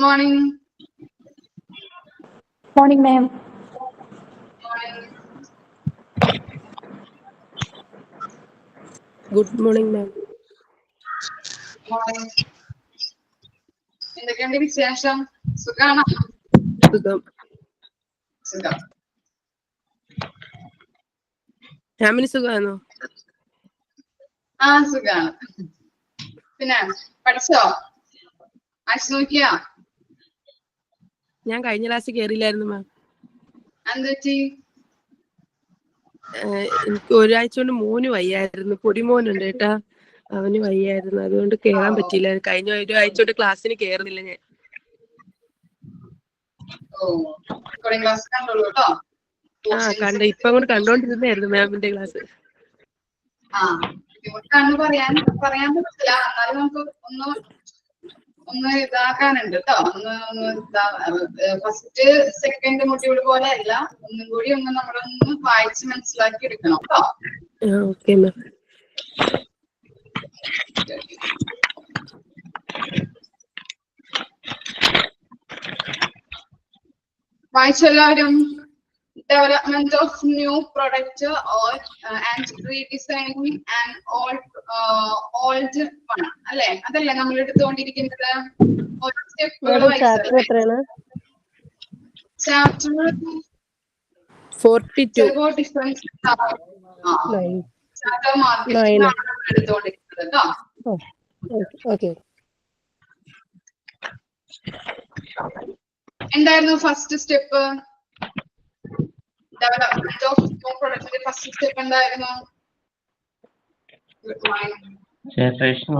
morning. Morning, ma'am. Morning. Good morning, ma'am. Morning. എന്തൊക്കെയുണ്ട് വിശേഷം? സുഖാണോ? സുഖം. സുഖം. ഫാമിലി സുഖമാണോ? ആ, സുഖാണ്. പിന്നെ പഠിച്ചോ? അയച്ചു നോക്കിയാ? ഞാൻ കഴിഞ്ഞ ക്ലാസ്സിൽ കയറിയില്ലായിരുന്നു മാം. എന്തുപറ്റി? എനിക്ക് ഒരാഴ്ച കൊണ്ട് മോന് വയ്യായിരുന്നു. പൊടിമോനുണ്ട് കേട്ടാ, അവന് വയ്യായിരുന്നു, അതുകൊണ്ട് കേറാൻ പറ്റിയില്ല. കഴിഞ്ഞ ഒരാഴ്ച കൊണ്ട് ക്ലാസ്സിന് കയറുന്നില്ല ഞാൻ. ക്ലാസ് കണ്ടോളൂ കേട്ടോ. കണ്ട ഇപ്പൊ അങ്ങോട്ട് കണ്ടോണ്ടിരുന്നായിരുന്നു മാമിന്റെ ക്ലാസ്. ബുദ്ധിമുട്ടാണ് പറയാൻ പറ്റില്ല. എന്നാലും നമുക്ക് ഒന്ന് ഇതാക്കാനുണ്ട് കേട്ടോ. ഫസ്റ്റ് സെക്കൻഡ് മൊഡ്യൂൾ പോലെ അല്ല, ഒന്നും കൂടി നമ്മളൊന്ന് വായിച്ച് മനസ്സിലാക്കി എടുക്കണം കേട്ടോ. Okay ma'am. വായിച്ചു എല്ലാവരും. Development of new product and redesigning an old one. അല്ലേ? അതല്ലേ നമ്മൾ എടുത്തുകൊണ്ടിരിക്കുന്നത്? ചാപ്റ്റർ 42. ഡിഫറൻസ് ചാപ്റ്റർ മാർക്കറ്റിംഗ് ആണ് എടുത്തുകൊണ്ടിരിക്കുന്നത് കേട്ടോ. എന്തായിരുന്നു first step? Development of new പ്രൊഡക്റ്റിന്റെ ഫസ്റ്റ് സ്റ്റെപ്പ് എന്തായിരുന്നു? Generation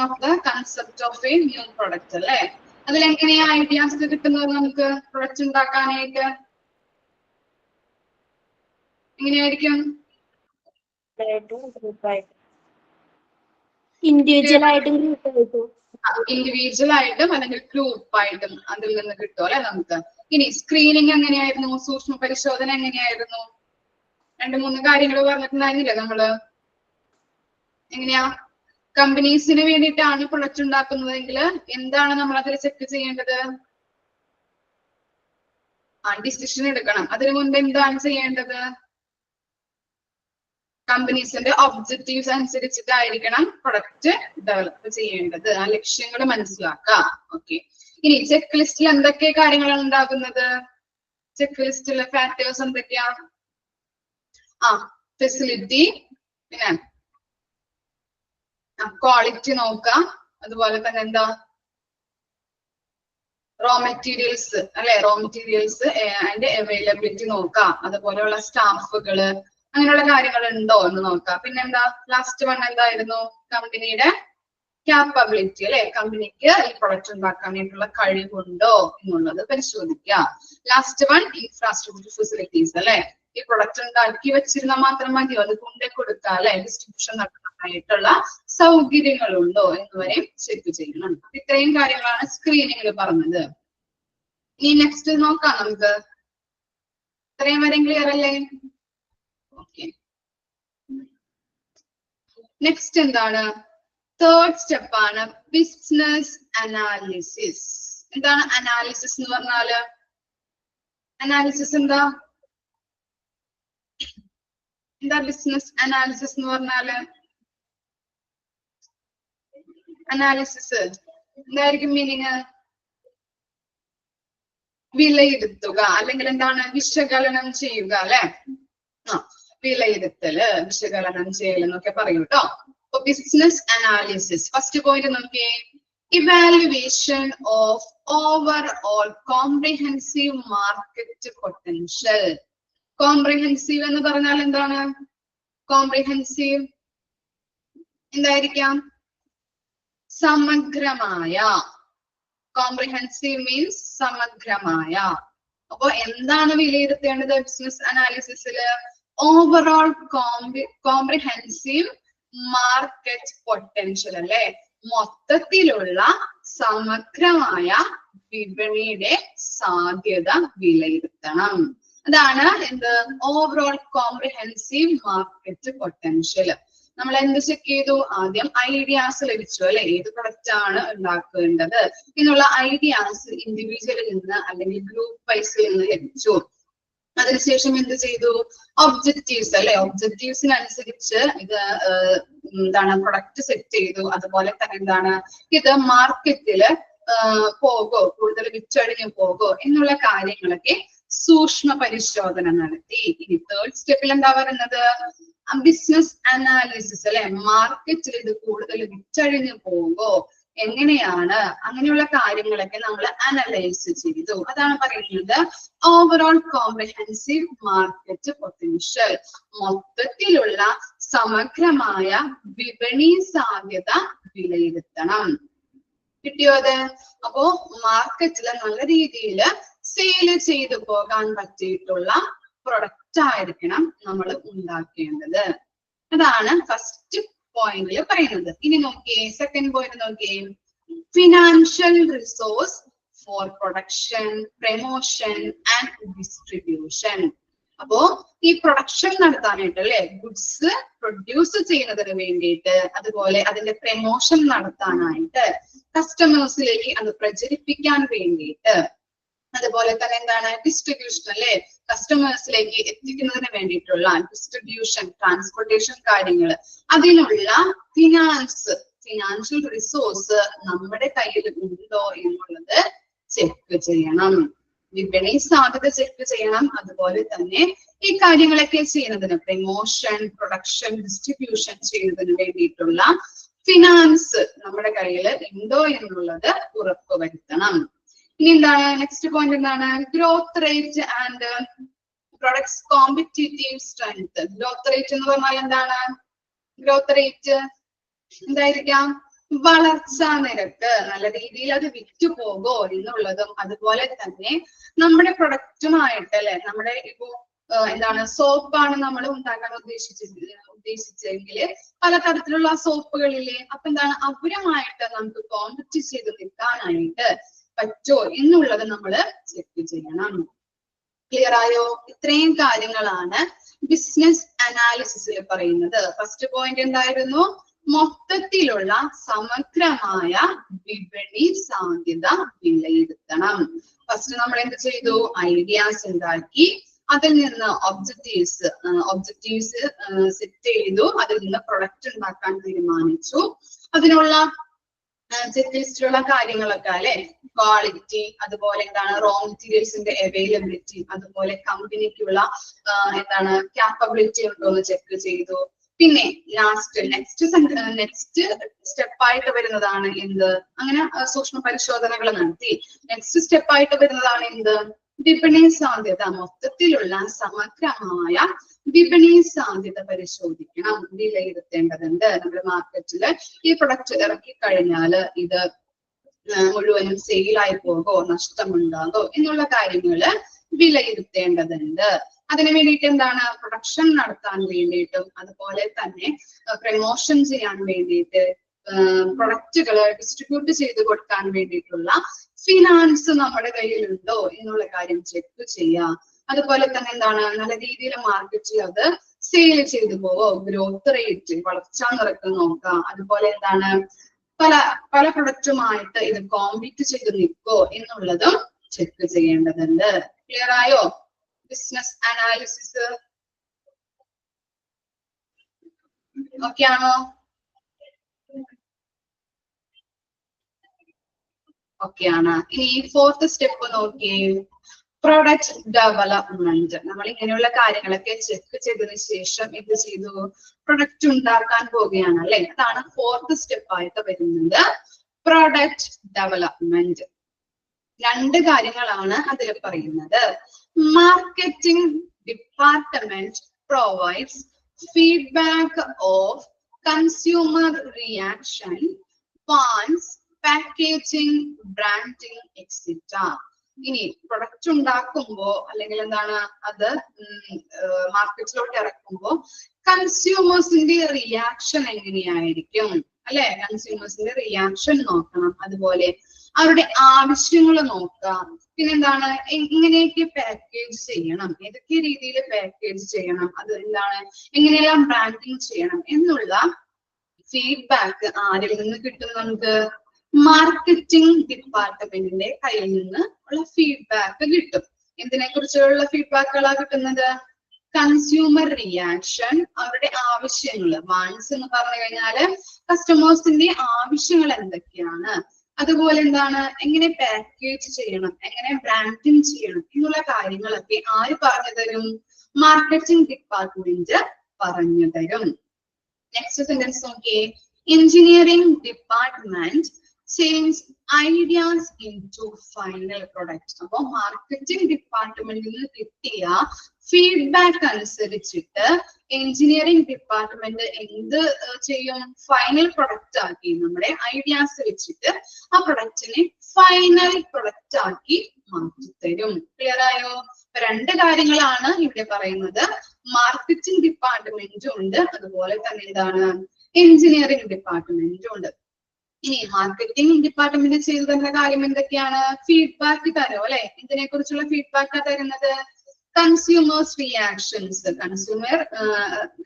of the concept of a new product അല്ലേ? അതിലെങ്ങനെയാ ഐഡിയാസ് കിട്ടുന്നത് നമുക്ക് പ്രൊഡക്റ്റ് ഉണ്ടാക്കാനായിട്ട്? എങ്ങനെയായിരിക്കും? ഇൻഡിവിജ്വൽ ആയിട്ടും അല്ലെങ്കിൽ ഗ്രൂപ്പായിട്ടും അതിൽ നിന്ന് കിട്ടും അല്ലെ നമുക്ക്. ഇനി സ്ക്രീനിങ് എങ്ങനെയായിരുന്നു? സൂക്ഷ്മ പരിശോധന എങ്ങനെയായിരുന്നു? 2-3 കാര്യങ്ങൾ പറഞ്ഞിട്ടുണ്ടായിരുന്നില്ലേ നമ്മള്? എങ്ങനെയാ? കമ്പനീസിന് വേണ്ടിയിട്ടാണ് പ്രൊഡക്റ്റ് ഉണ്ടാക്കുന്നതെങ്കിൽ എന്താണ് നമ്മൾ അതിൽ ചെക്ക് ചെയ്യേണ്ടത്? ഡിസിഷൻ എടുക്കണം. അതിനു മുൻപ് എന്താണ് ചെയ്യേണ്ടത്? കമ്പനീസിന്റെ ഒബ്ജക്റ്റീവ്സ് അനുസരിച്ചിട്ടായിരിക്കണം പ്രൊഡക്റ്റ് ഡെവലപ്പ് ചെയ്യേണ്ടത്. ആ ലക്ഷ്യങ്ങൾ മനസ്സിലാക്കാം. ഓക്കെ. ഇനി ചെക്ക് ലിസ്റ്റിൽ എന്തൊക്കെ കാര്യങ്ങളാണ് ഉണ്ടാകുന്നത്? ചെക്ക് ലിസ്റ്റിലെ ഫാക്ടേഴ്സ് എന്തൊക്കെയാ? ഫെസിലിറ്റി, പിന്നെ ക്വാളിറ്റി നോക്കാം. അതുപോലെ തന്നെ എന്താ? റോ മെറ്റീരിയൽസ് അല്ലെ? റോ മെറ്റീരിയൽസ് ആൻഡ് അവൈലബിലിറ്റി നോക്കാം. അതുപോലെയുള്ള സ്റ്റാഫുകള്, അങ്ങനെയുള്ള കാര്യങ്ങൾ ഉണ്ടോ എന്ന് നോക്കാം. പിന്നെന്താ? ലാസ്റ്റ് വൺ എന്തായിരുന്നു? കമ്പനിയുടെ ക്യാപ്പബിലിറ്റി അല്ലെ? കമ്പനിക്ക് ഈ പ്രൊഡക്റ്റ് ഉണ്ടാക്കാനായിട്ടുള്ള കഴിവുണ്ടോ എന്നുള്ളത് പരിശോധിക്കാം. ലാസ്റ്റ് വൺ ഇൻഫ്രാസ്ട്രക്ചർ ഫെസിലിറ്റീസ് അല്ലെ? ഈ പ്രൊഡക്റ്റ് ഉണ്ടാക്കി വെച്ചിരുന്നാൽ മാത്രം മതിയോ? അത് കൊണ്ടേ കൊടുക്കാം അല്ലെ? ഡിസ്ട്രിബ്യൂഷൻ നടത്താനായിട്ടുള്ള സൗകര്യങ്ങളുണ്ടോ എന്നുവരെ ചെക്ക് ചെയ്യണം. ഇത്രയും കാര്യങ്ങളാണ് സ്ക്രീനിങ്ങിൽ പറഞ്ഞത്. ഇനി നെക്സ്റ്റ് നോക്കാം നമുക്ക്. ഇത്രയും വരെ ക്ലിയർ അല്ലേ? ഓക്കെ. നെക്സ്റ്റ് എന്താണ്? തേർഡ് സ്റ്റെപ്പ് ആണ് ബിസിനസ് അനാലിസിസ്. എന്താണ് അനാലിസിസ് എന്ന് പറഞ്ഞാല്? അനാലിസിസ് എന്താ ബിസിനസ് അനാലിസിസ് എന്ന് പറഞ്ഞാല്? അനാലിസിസ് എന്തായിരിക്കും മീനിങ്? വിലയിരുത്തുക, അല്ലെങ്കിൽ എന്താണ്? വിശകലനം ചെയ്യുക അല്ലെ? വിലയിരുത്തല്, വിശകലനം ചെയ്യൽ എന്നൊക്കെ പറയും കേട്ടോ. അപ്പൊ ബിസിനസ് അനാലിസിസ് ഫസ്റ്റ് പോയിന്റ് നോക്കിയേ. Evaluation of overall comprehensive market potential. Comprehensive എന്ന് പറഞ്ഞാൽ എന്താണ്? കോംപ്രിഹെൻസീവ് എന്തായിരിക്കാം? സമഗ്രമായ. കോംപ്രിഹെൻസീവ് മീൻസ് സമഗ്രമായ. അപ്പൊ എന്താണ് വിലയിരുത്തേണ്ടത് ബിസിനസ് അനാലിസിസില്? ഓവറോൾ കോംപ്രിഹെൻസീവ് മാർക്കറ്റ് പൊട്ടൻഷ്യൽ അല്ലെ? മൊത്തത്തിലുള്ള സമഗ്രമായ വിപണിയുടെ സാധ്യത വിലയിരുത്തണം. അതാണ് എന്ത്? Overall comprehensive market potential. നമ്മൾ എന്ത് ചെക്ക് ചെയ്തു? ആദ്യം ഐഡിയാസ് ലഭിച്ചു അല്ലെ, ഏത് പ്രൊഡക്റ്റ് ആണ് ഉണ്ടാക്കേണ്ടത് എന്നുള്ള ഐഡിയാസ് ഇൻഡിവിജ്വലിൽ നിന്ന് അല്ലെങ്കിൽ ഗ്രൂപ്പ് വൈസിൽ നിന്ന് ലഭിച്ചു. അതിനുശേഷം എന്ത് ചെയ്തു? ഒബ്ജക്റ്റീവ്സ് അല്ലെ, ഒബ്ജക്റ്റീവ്സിനനുസരിച്ച് ഇത് എന്താണ് പ്രൊഡക്റ്റ് സെറ്റ് ചെയ്തു. അതുപോലെ തന്നെ എന്താണ് ഇത് മാർക്കറ്റില് പോകോ, കൂടുതൽ വിറ്റഴിഞ്ഞു പോകോ എന്നുള്ള കാര്യങ്ങളൊക്കെ സൂക്ഷ്മ പരിശോധന നടത്തി. ഇനി തേർഡ് സ്റ്റെപ്പിൽ എന്താ പറയുന്നത്? ബിസിനസ് അനാലിസിസ് അല്ലെ, മാർക്കറ്റിൽ ഇത് കൂടുതൽ വിറ്റഴിഞ്ഞു പോകോ, എങ്ങനെയാണ്, അങ്ങനെയുള്ള കാര്യങ്ങളൊക്കെ നമ്മൾ അനലൈസ് ചെയ്തു. അതാണ് പറയുന്നത് ഓവറോൾ കോംപ്രിഹെൻസീവ് മാർക്കറ്റ് പൊട്ടൻഷ്യൽ, മൊത്തത്തിലുള്ള സമഗ്രമായ വിപണി സാധ്യത വിലയിരുത്തണം. കിട്ടിയോ അത്? അപ്പോ മാർക്കറ്റില് നല്ല രീതിയിൽ സെയിൽ ചെയ്തു പോകാൻ പറ്റിയിട്ടുള്ള പ്രൊഡക്റ്റ് ആയിരിക്കണം നമ്മൾ ഉണ്ടാക്കേണ്ടത്. അതാണ് ഫസ്റ്റ് പോയിന്റിൽ പറയുന്നത്. ഇനി നോക്കിയേ, സെക്കൻഡ് പോയിന്റ് നോക്കിയേ, financial resource for production, promotion and distribution. അപ്പോ ഈ പ്രൊഡക്ഷൻ നടത്താനായിട്ട് അല്ലെ, ഗുഡ്സ് പ്രൊഡ്യൂസ് ചെയ്യുന്നതിന് വേണ്ടിയിട്ട്, അതുപോലെ അതിന്റെ പ്രമോഷൻ നടത്താനായിട്ട്, കസ്റ്റമേഴ്സിലേക്ക് അത് പ്രചരിപ്പിക്കാൻ വേണ്ടിയിട്ട്, അതുപോലെ തന്നെ എന്താണ് ഡിസ്ട്രിബ്യൂഷൻ അല്ലെ, കസ്റ്റമേഴ്സിലേക്ക് എത്തിക്കുന്നതിന് വേണ്ടിയിട്ടുള്ള ഡിസ്ട്രിബ്യൂഷൻ, ട്രാൻസ്പോർട്ടേഷൻ കാര്യങ്ങൾ, അതിനുള്ള ഫിനാൻഷ്യൽ റിസോഴ്സ് നമ്മുടെ കയ്യിൽ ഉണ്ടോ എന്നുള്ളത് ചെക്ക് ചെയ്യണം. വിപണി സാധ്യത ചെക്ക് ചെയ്യണം. അതുപോലെ തന്നെ ഈ കാര്യങ്ങളൊക്കെ ചെയ്യുന്നതിന്, പ്രമോഷൻ, പ്രൊഡക്ഷൻ, ഡിസ്ട്രിബ്യൂഷൻ ചെയ്യുന്നതിന് വേണ്ടിയിട്ടുള്ള ഫിനാൻസ് നമ്മുടെ കയ്യിൽ ഉണ്ടോ എന്നുള്ളത് ഉറപ്പുവരുത്തണം. ഇനി എന്താണ് നെക്സ്റ്റ് പോയിന്റ്? എന്താണ് growth rate and products competitive strength. Growth rate എന്ന് പറഞ്ഞാൽ എന്താണ്? ഗ്രോത്ത് റേറ്റ് എന്തായിരിക്കാം? വളർച്ചാ നിരക്ക്, നല്ല രീതിയിൽ അത് വിറ്റുപോകോ എന്നുള്ളതും, അതുപോലെ തന്നെ നമ്മുടെ പ്രൊഡക്റ്റുമായിട്ട് അല്ലെ, നമ്മുടെ ഇപ്പോ എന്താണ് സോപ്പാണ് നമ്മൾ ഉണ്ടാക്കാൻ ഉദ്ദേശിച്ചെങ്കിൽ പലതരത്തിലുള്ള സോപ്പുകളില്ലേ, അപ്പൊ എന്താണ് അവരുമായിട്ട് നമുക്ക് കോമ്പറ്റ് ചെയ്ത് നിൽക്കാനായിട്ട് പറ്റോ എന്നുള്ളത് നമ്മൾ ചെക്ക് ചെയ്യണം. ക്ലിയർ ആയോ? ഇത്രയും കാര്യങ്ങളാണ് ബിസിനസ് അനാലിസിസിൽ പറയുന്നത്. ഫസ്റ്റ് പോയിന്റ് എന്തായിരുന്നു? മൊത്തത്തിലുള്ള സമഗ്രമായ വിപണി സാധ്യത വിലയിരുത്തണം. ഫസ്റ്റ് നമ്മൾ എന്ത് ചെയ്തു? ഐഡിയാസ് ഉണ്ടാക്കി, അതിൽ നിന്ന് ഒബ്ജക്റ്റീവ്സ് സെറ്റ് ചെയ്തു, അതിൽ നിന്ന് പ്രൊഡക്റ്റ് ഉണ്ടാക്കാൻ തീരുമാനിച്ചു. അതിനുള്ള ചെക്ക് ലിസ്റ്റിലുള്ള കാര്യങ്ങളൊക്കെ അല്ലെ, ക്വാളിറ്റി, അതുപോലെ എന്താണ് റോ മെറ്റീരിയൽസിന്റെ അവൈലബിലിറ്റി, അതുപോലെ കമ്പനിക്കുള്ള എന്താണ് ക്യാപ്പബിലിറ്റി ഉണ്ടോ എന്ന് ചെക്ക് ചെയ്തു. പിന്നെ നെക്സ്റ്റ് സ്റ്റെപ്പായിട്ട് വരുന്നതാണ് എന്ത്? അങ്ങനെ സൂക്ഷ്മ പരിശോധനകൾ നടത്തി. നെക്സ്റ്റ് സ്റ്റെപ്പായിട്ട് വരുന്നതാണ് എന്ത്? വിപണി സാധ്യത, മൊത്തത്തിലുള്ള സമഗ്രമായ വിപണി സാധ്യത പരിശോധിക്കണം, വിലയിരുത്തേണ്ടതുണ്ട്. നമ്മുടെ മാർക്കറ്റില് ഈ പ്രൊഡക്റ്റ് ഇറക്കി കഴിഞ്ഞാല് ഇത് മുഴുവനും സെയിലായി പോകോ, നഷ്ടമുണ്ടാകോ എന്നുള്ള കാര്യങ്ങള് വിലയിരുത്തേണ്ടതുണ്ട്. അതിനു വേണ്ടിയിട്ട് എന്താണ്? പ്രൊഡക്ഷൻ നടത്താൻ വേണ്ടിയിട്ടും, അതുപോലെ തന്നെ പ്രമോഷൻ ചെയ്യാൻ വേണ്ടിയിട്ട്, പ്രൊഡക്റ്റുകള് ഡിസ്ട്രിബ്യൂട്ട് ചെയ്ത് കൊടുക്കാൻ വേണ്ടിയിട്ടുള്ള ഫിനാൻസ് നമ്മുടെ കയ്യിലുണ്ടോ എന്നുള്ള കാര്യം ചെക്ക് ചെയ്യാം. അതുപോലെ തന്നെ എന്താണ്? നല്ല രീതിയിൽ മാർക്കറ്റിൽ അത് സെയിൽ ചെയ്തു പോവോ, ഗ്രോത്ത് റേറ്റ്, വളർച്ചാ നിരക്ക് നോക്കാം. അതുപോലെ എന്താണ്? പല പ്രൊഡക്റ്റുമായിട്ട് ഇത് കോമ്പീറ്റ് ചെയ്ത് നിൽക്കോ എന്നുള്ളതും ചെക്ക് ചെയ്യേണ്ടതുണ്ട്. ക്ലിയർ ആയോ? ബിസിനസ് അനാലിസിസ് ഓക്കെ ആണോ? ഓക്കെ ആണ്. ഇനി ഫോർത്ത് സ്റ്റെപ്പ് നോക്കിയേ, പ്രൊഡക്റ്റ് ഡെവലപ്മെന്റ്. നമ്മൾ ഇങ്ങനെയുള്ള കാര്യങ്ങളൊക്കെ ചെക്ക് ചെയ്തതിനു ശേഷം എന്ത് ചെയ്തു? പ്രൊഡക്റ്റ് ഉണ്ടാക്കാൻ പോവുകയാണ് അല്ലെ. അതാണ് ഫോർത്ത് സ്റ്റെപ്പ് ആയിട്ട് വരുന്നത്, പ്രൊഡക്റ്റ് ഡെവലപ്മെന്റ്. രണ്ട് കാര്യങ്ങളാണ് അതിൽ പറയുന്നത്. Marketing department provides feedback of consumer reaction, funds, packaging, branding etcetera. ഇനി പ്രൊഡക്റ്റ് ഉണ്ടാക്കുമ്പോ അല്ലെങ്കിൽ എന്താണ് അത് മാർക്കറ്റിലോട്ട് ഇറക്കുമ്പോ കൺസ്യൂമേഴ്സിന്റെ റിയാക്ഷൻ എങ്ങനെയായിരിക്കും, അല്ലെ? കൺസ്യൂമേഴ്സിന്റെ റിയാക്ഷൻ നോക്കണം, അതുപോലെ അവരുടെ ആവശ്യങ്ങൾ നോക്കാം. പിന്നെന്താണ്, എങ്ങനെയൊക്കെ പാക്കേജ് ചെയ്യണം, ഏതൊക്കെ രീതിയിൽ പാക്കേജ് ചെയ്യണം, അത് എന്താണ്, എങ്ങനെയെല്ലാം ബ്രാൻഡിങ് ചെയ്യണം എന്നുള്ള ഫീഡ്ബാക്ക് ആരിൽ നിന്ന് കിട്ടും നമുക്ക്? മാർക്കറ്റിംഗ് ഡിപ്പാർട്ട്മെന്റിന്റെ കയ്യിൽ നിന്ന് ഉള്ള ഫീഡ്ബാക്ക് കിട്ടും. എന്തിനെ കുറിച്ചുള്ള ഫീഡ്ബാക്കുകളാ കിട്ടുന്നത്? കൺസ്യൂമർ റിയാക്ഷൻ, അവരുടെ ആവശ്യങ്ങൾ, വാൺസ് എന്ന് പറഞ്ഞു കഴിഞ്ഞാല് കസ്റ്റമേഴ്സിന്റെ ആവശ്യങ്ങൾ എന്തൊക്കെയാണ്, അതുപോലെ എന്താണ്, എങ്ങനെ പാക്കേജ് ചെയ്യണം, എങ്ങനെ ബ്രാൻഡിങ് ചെയ്യണം എന്നുള്ള കാര്യങ്ങളൊക്കെ ആര് പറഞ്ഞു തരും? മാർക്കറ്റിംഗ് ഡിപ്പാർട്ട്മെന്റ് പറഞ്ഞു തരും. നെക്സ്റ്റ് സെന്റൻസ് നോക്കിയേ. Engineering department change ideas into final product. അപ്പൊ മാർക്കറ്റിംഗ് ഡിപ്പാർട്ട്മെന്റിൽ നിന്ന് കിട്ടിയ ഫീഡ്ബാക്ക് അനുസരിച്ചിട്ട് എഞ്ചിനീയറിംഗ് ഡിപ്പാർട്ട്മെന്റ് എന്ത് ചെയ്യും? ഫൈനൽ പ്രൊഡക്റ്റ് ആക്കി, നമ്മുടെ ഐഡിയാസ് വെച്ചിട്ട് ആ പ്രൊഡക്റ്റിനെ ഫൈനൽ പ്രൊഡക്റ്റ് ആക്കി മാറ്റിത്തരും. ക്ലിയർ ആയോ? രണ്ട് കാര്യങ്ങളാണ് ഇവിടെ പറയുന്നത്. മാർക്കറ്റിംഗ് ഡിപ്പാർട്ട്മെന്റും ഉണ്ട്, അതുപോലെ തന്നെ എന്താണ്, എഞ്ചിനീയറിംഗ് ഡിപ്പാർട്ട്മെന്റും ഉണ്ട്. ഇനി മാർക്കറ്റിംഗ് ഡിപ്പാർട്ട്മെന്റ് ചെയ്തു തരുന്ന കാര്യം എന്തൊക്കെയാണ്? ഫീഡ്ബാക്ക് തരും അല്ലെ? ഇതിനെ കുറിച്ചുള്ള ഫീഡ്ബാക്ക് തരുന്നത് കൺസ്യൂമേഴ്സ് റിയാക്ഷൻസ്,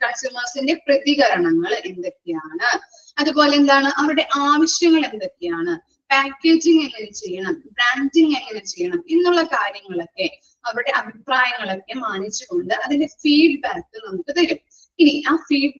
കൺസ്യൂമേഴ്സിന്റെ പ്രതികരണങ്ങൾ എന്തൊക്കെയാണ്, അതുപോലെ എന്താണ്, അവരുടെ ആവശ്യങ്ങൾ എന്തൊക്കെയാണ്, പാക്കേജിങ് എങ്ങനെ ചെയ്യണം, ബ്രാൻഡിങ് എങ്ങനെ ചെയ്യണം എന്നുള്ള കാര്യങ്ങളൊക്കെ, അവരുടെ അഭിപ്രായങ്ങളൊക്കെ മാനിച്ചുകൊണ്ട് അതിന്റെ ഫീഡ്ബാക്ക് നമുക്ക് തരും. ഇനി ആ ഫീഡ്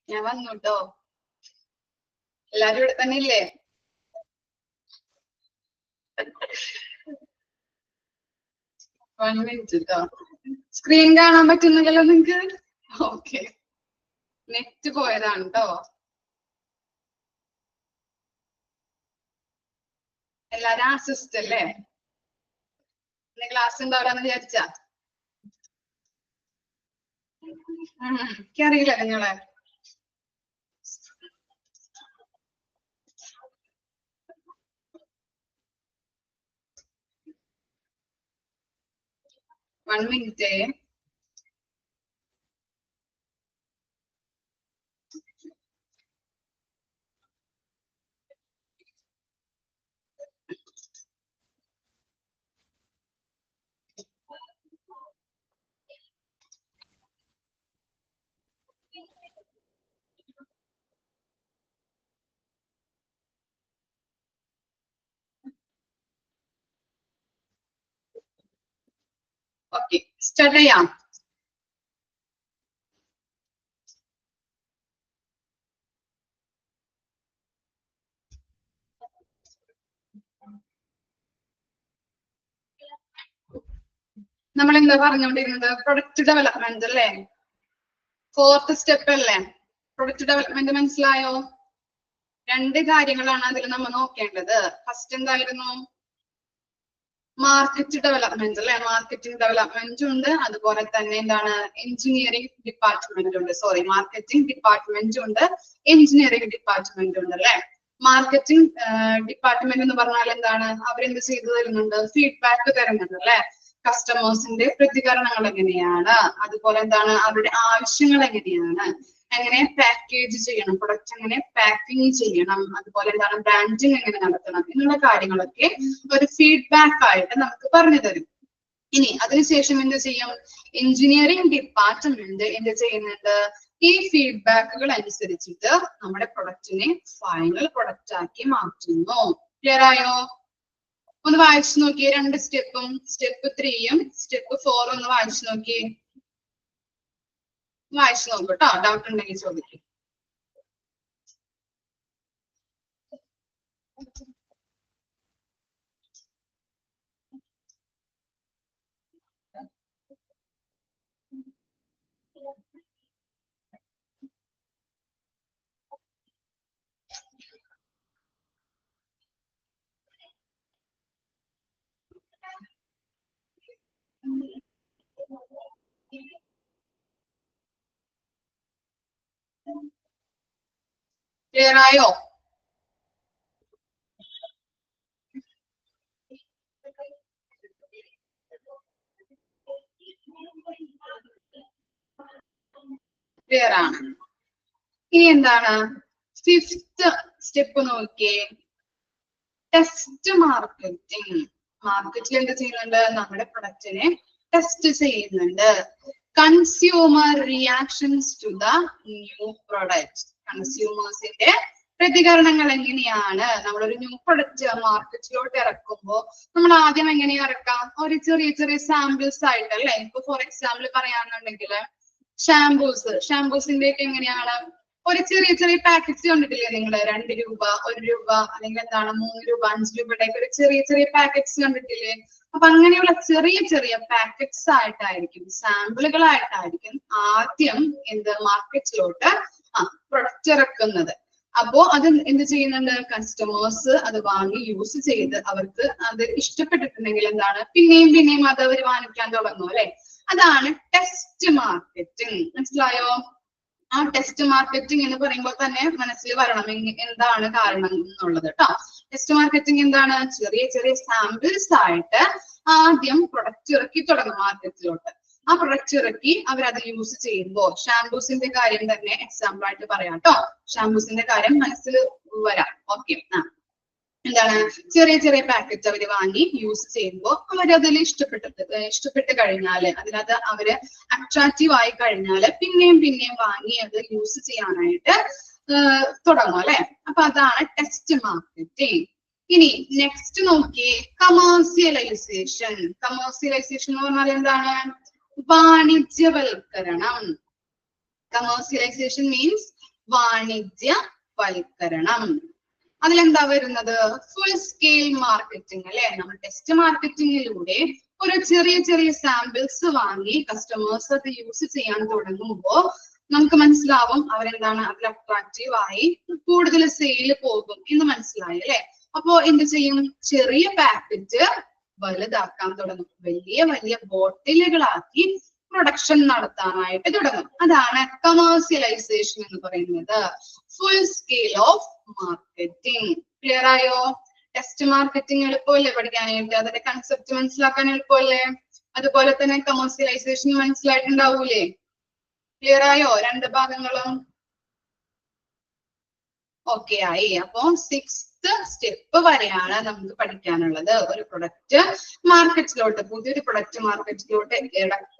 ഞാൻ വന്നു കേട്ടോ. എല്ലാരും ഇവിടെ തന്നെ ഇല്ലേ? വൺ മിനിറ്റ് കേട്ടോ. സ്ക്രീൻ കാണാൻ പറ്റുന്നില്ലല്ലോ നിങ്ങക്ക്? ഓക്കെ, നെറ്റ് പോയതാണ് കേട്ടോ. എല്ലാരും ആസിസ്റ്റ് അല്ലേ? ക്ലാസ് ഉണ്ടാവില്ലെന്ന് വിചാരിച്ച? എനിക്കറിയില്ല നിങ്ങളെ. One minute. ഓക്കെ, സ്റ്റാർട്ട് ചെയ്യാം. നമ്മൾ എന്താ പറഞ്ഞുകൊണ്ടിരുന്നത്? പ്രൊഡക്റ്റ് ഡെവലപ്മെന്റ് അല്ലേ? 4th സ്റ്റെപ്പ് അല്ലേ? പ്രൊഡക്റ്റ് ഡെവലപ്മെന്റ് മനസ്സിലായോ? 2 കാര്യങ്ങളാണ് അതിൽ നമ്മൾ നോക്കേണ്ടത്. ഫസ്റ്റ് എന്തായിരുന്നു? മാർക്കറ്റ് ഡെവലപ്മെന്റ് അല്ലെ? മാർക്കറ്റിംഗ് ഡെവലപ്മെന്റ് ഉണ്ട്, അതുപോലെ തന്നെ എന്താണ്, എഞ്ചിനീയറിംഗ് ഡിപ്പാർട്ട്മെന്റ് ഉണ്ട്. സോറി, മാർക്കറ്റിംഗ് ഡിപ്പാർട്ട്മെന്റ് ഉണ്ട്, എഞ്ചിനീയറിംഗ് ഡിപ്പാർട്ട്മെന്റ് ഉണ്ട് അല്ലെ? മാർക്കറ്റിംഗ് ഡിപ്പാർട്ട്മെന്റ് എന്ന് പറഞ്ഞാൽ എന്താണ്? അവരെന്ത് ചെയ്തു തരുന്നുണ്ട്? ഫീഡ്ബാക്ക് തരുന്നുണ്ട് അല്ലെ? കസ്റ്റമേഴ്സിന്റെ പ്രതികരണങ്ങൾ എങ്ങനെയാണ്, അതുപോലെ എന്താണ് അവരുടെ ആവശ്യങ്ങൾ എങ്ങനെയാണ്, എങ്ങനെ പാക്കേജ് ചെയ്യണം, പ്രൊഡക്റ്റ് എങ്ങനെ പാക്കിംഗ് ചെയ്യണം, അതുപോലെ എന്താണ് ബ്രാൻഡിങ് എങ്ങനെ നടത്തണം എന്നുള്ള കാര്യങ്ങളൊക്കെ ഒരു ഫീഡ്ബാക്ക് ആയിട്ട് നമുക്ക് പറഞ്ഞു തരും. ഇനി അതിനുശേഷം എന്ത് ചെയ്യും? എഞ്ചിനീയറിംഗ് ഡിപ്പാർട്ട്മെന്റ് എന്ത് ചെയ്യുന്നുണ്ട്? ഈ ഫീഡ്ബാക്കുകൾ അനുസരിച്ചിട്ട് നമ്മുടെ പ്രൊഡക്റ്റിനെ ഫൈനൽ പ്രൊഡക്റ്റ് ആക്കി മാറ്റുന്നു. ക്ലിയർ ആയോ? ഒന്ന് വായിച്ചു നോക്കിയേ 2 സ്റ്റെപ്പും. സ്റ്റെപ്പ് 3യും സ്റ്റെപ്പ് 4 ഒന്ന് വായിച്ചു നോക്കിയേ. വായിച്ചു നോക്കൂ കേട്ടോ, ഡൗട്ട് ഉണ്ടെങ്കിൽ ചോദിക്കും. ക്ലിയർ ആയോ? ക്ലിയർ ആണ്. ഇനി എന്താണ് 5th സ്റ്റെപ്പ് നോക്കിയേ? Test marketing. മാർക്കറ്റിൽ എന്ത് ചെയ്യുന്നുണ്ട്? നമ്മുടെ പ്രൊഡക്റ്റിനെ ടെസ്റ്റ് ചെയ്യുന്നുണ്ട്. Consumer reactions to the new product. കൺസ്യൂമേഴ്സിന്റെ പ്രതികരണങ്ങൾ എങ്ങനെയാണ്? നമ്മളൊരു ന്യൂ പ്രൊഡക്റ്റ് മാർക്കറ്റിലോട്ട് ഇറക്കുമ്പോൾ നമ്മൾ ആദ്യം എങ്ങനെയാ ഇറക്കാം? ഒരു ചെറിയ ചെറിയ സാമ്പിൾസ് ആയിട്ട് അല്ലെ? ഇപ്പൊ ഫോർ എക്സാമ്പിൾ പറയാന്നുണ്ടെങ്കിൽ ഷാംപൂസിന്റെ ഒക്കെ എങ്ങനെയാണ്? ഒരു ചെറിയ ചെറിയ പാക്കറ്റ്സ് കണ്ടിട്ടില്ലേ നിങ്ങള്? 2 രൂപ, 1 രൂപ, അല്ലെങ്കിൽ എന്താണ് 3 രൂപ, 5 രൂപയുടെ ഒരു ചെറിയ ചെറിയ പാക്കറ്റ്സ് കണ്ടിട്ടില്ലേ? അപ്പൊ അങ്ങനെയുള്ള ചെറിയ ചെറിയ പാക്കറ്റ്സ് ആയിട്ടായിരിക്കും, സാമ്പിളുകളായിട്ടായിരിക്കും ആദ്യം എന്ത് മാർക്കറ്റിലോട്ട് പ്രൊഡക്റ്റ് ഇറക്കുന്നത്. അപ്പോ അത് എന്ത് ചെയ്യുന്നുണ്ട്? കസ്റ്റമേഴ്സ് അത് വാങ്ങി യൂസ് ചെയ്ത് അവർക്ക് അത് ഇഷ്ടപ്പെട്ടിട്ടുണ്ടെങ്കിൽ എന്താണ് പിന്നെയും പിന്നെയും അത് അവർ വാങ്ങിക്കാൻ തുടങ്ങും അല്ലെ? അതാണ് ടെസ്റ്റ് മാർക്കറ്റിംഗ്. മനസ്സിലായോ? ആ ടെസ്റ്റ് മാർക്കറ്റിംഗ് എന്ന് പറയുമ്പോൾ തന്നെ മനസ്സിൽ വരണം എന്താണ് കാരണം എന്നുള്ളത് കേട്ടോ. ടെസ്റ്റ് മാർക്കറ്റിംഗ് എന്താണ്? ചെറിയ ചെറിയ സാമ്പിൾസ് ആയിട്ട് ആദ്യം പ്രൊഡക്റ്റ് ഇറക്കി തുടങ്ങും മാർക്കറ്റിലോട്ട്. ആ പ്രൊഡക്റ്റ് ഇറക്കി അവരത് യൂസ് ചെയ്യുമ്പോൾ, ഷാംപൂസിന്റെ കാര്യം തന്നെ എക്സാമ്പിൾ ആയിട്ട് പറയാം കേട്ടോ. ഷാംപൂസിന്റെ കാര്യം മനസ്സിൽ വരാം. ഓക്കെ, എന്താണ് ചെറിയ ചെറിയ പാക്കറ്റ് അവര് വാങ്ങി യൂസ് ചെയ്യുമ്പോൾ അവരതിൽ ഇഷ്ടപ്പെട്ട് കഴിഞ്ഞാല്, അതിനകത്ത് അവര് അട്രാക്റ്റീവ് ആയി കഴിഞ്ഞാല് പിന്നെയും പിന്നെയും വാങ്ങി അത് യൂസ് ചെയ്യാനായിട്ട് തുടങ്ങും അല്ലെ? അപ്പൊ അതാണ് ടെസ്റ്റ് മാർക്കറ്റിംഗ്. ഇനി നെക്സ്റ്റ് നോക്കിയേ, കമേഴ്സ്യലൈസേഷൻ. കമേഴ്സ്യലൈസേഷൻ എന്ന് പറഞ്ഞാൽ എന്താണ്? വാണിജ്യവൽക്കരണം. കമേഴ്സ്യലൈസേഷൻ മീൻസ് വാണിജ്യവൽക്കരണം. അതിലെന്താ വരുന്നത്? ഫുൾ സ്കെയിൽ മാർക്കറ്റിംഗ് അല്ലെ. നമ്മൾ ടെസ്റ്റ് മാർക്കറ്റിംഗിലൂടെ ഒരു ചെറിയ ചെറിയ സാമ്പിൾസ് വാങ്ങി കസ്റ്റമേഴ്സ് അത് യൂസ് ചെയ്യാൻ തുടങ്ങുമ്പോൾ നമുക്ക് മനസ്സിലാവും അവരെന്താണ് അതിൽ അട്രാക്റ്റീവ് ആയി കൂടുതൽ സെയിൽ പോകും എന്ന് മനസ്സിലായി അല്ലെ. അപ്പോ എന്ത് ചെയ്യും? ചെറിയ പാക്കറ്റ് വലുതാക്കാൻ തുടങ്ങും, വലിയ വലിയ ബോട്ടിലുകളാക്കി പ്രൊഡക്ഷൻ നടത്താനായിട്ട് തുടങ്ങും. അതാണ് കമേഴ്സ്യലൈസേഷൻ എന്ന് പറയുന്നത്. Full scale of marketing. Clear ആയോ? ടെസ്റ്റ് മാർക്കറ്റിംഗ് എളുപ്പമല്ലേ പഠിക്കാനായിട്ട്? അതിന്റെ കൺസെപ്റ്റ് മനസ്സിലാക്കാൻ എളുപ്പമല്ലേ? അതുപോലെ തന്നെ കമേഴ്സ്യലൈസേഷൻ മനസ്സിലായിട്ടുണ്ടാവൂലേ? ക്ലിയർ ആയോ രണ്ട് ഭാഗങ്ങളും? ഓക്കെ ആയി. അപ്പോ 6th സ്റ്റെപ്പ് വരെയാണ് നമുക്ക് പഠിക്കാനുള്ളത്. ഒരു പ്രൊഡക്റ്റ് മാർക്കറ്റിലോട്ട്, പുതിയൊരു പ്രൊഡക്റ്റ് മാർക്കറ്റിലോട്ട്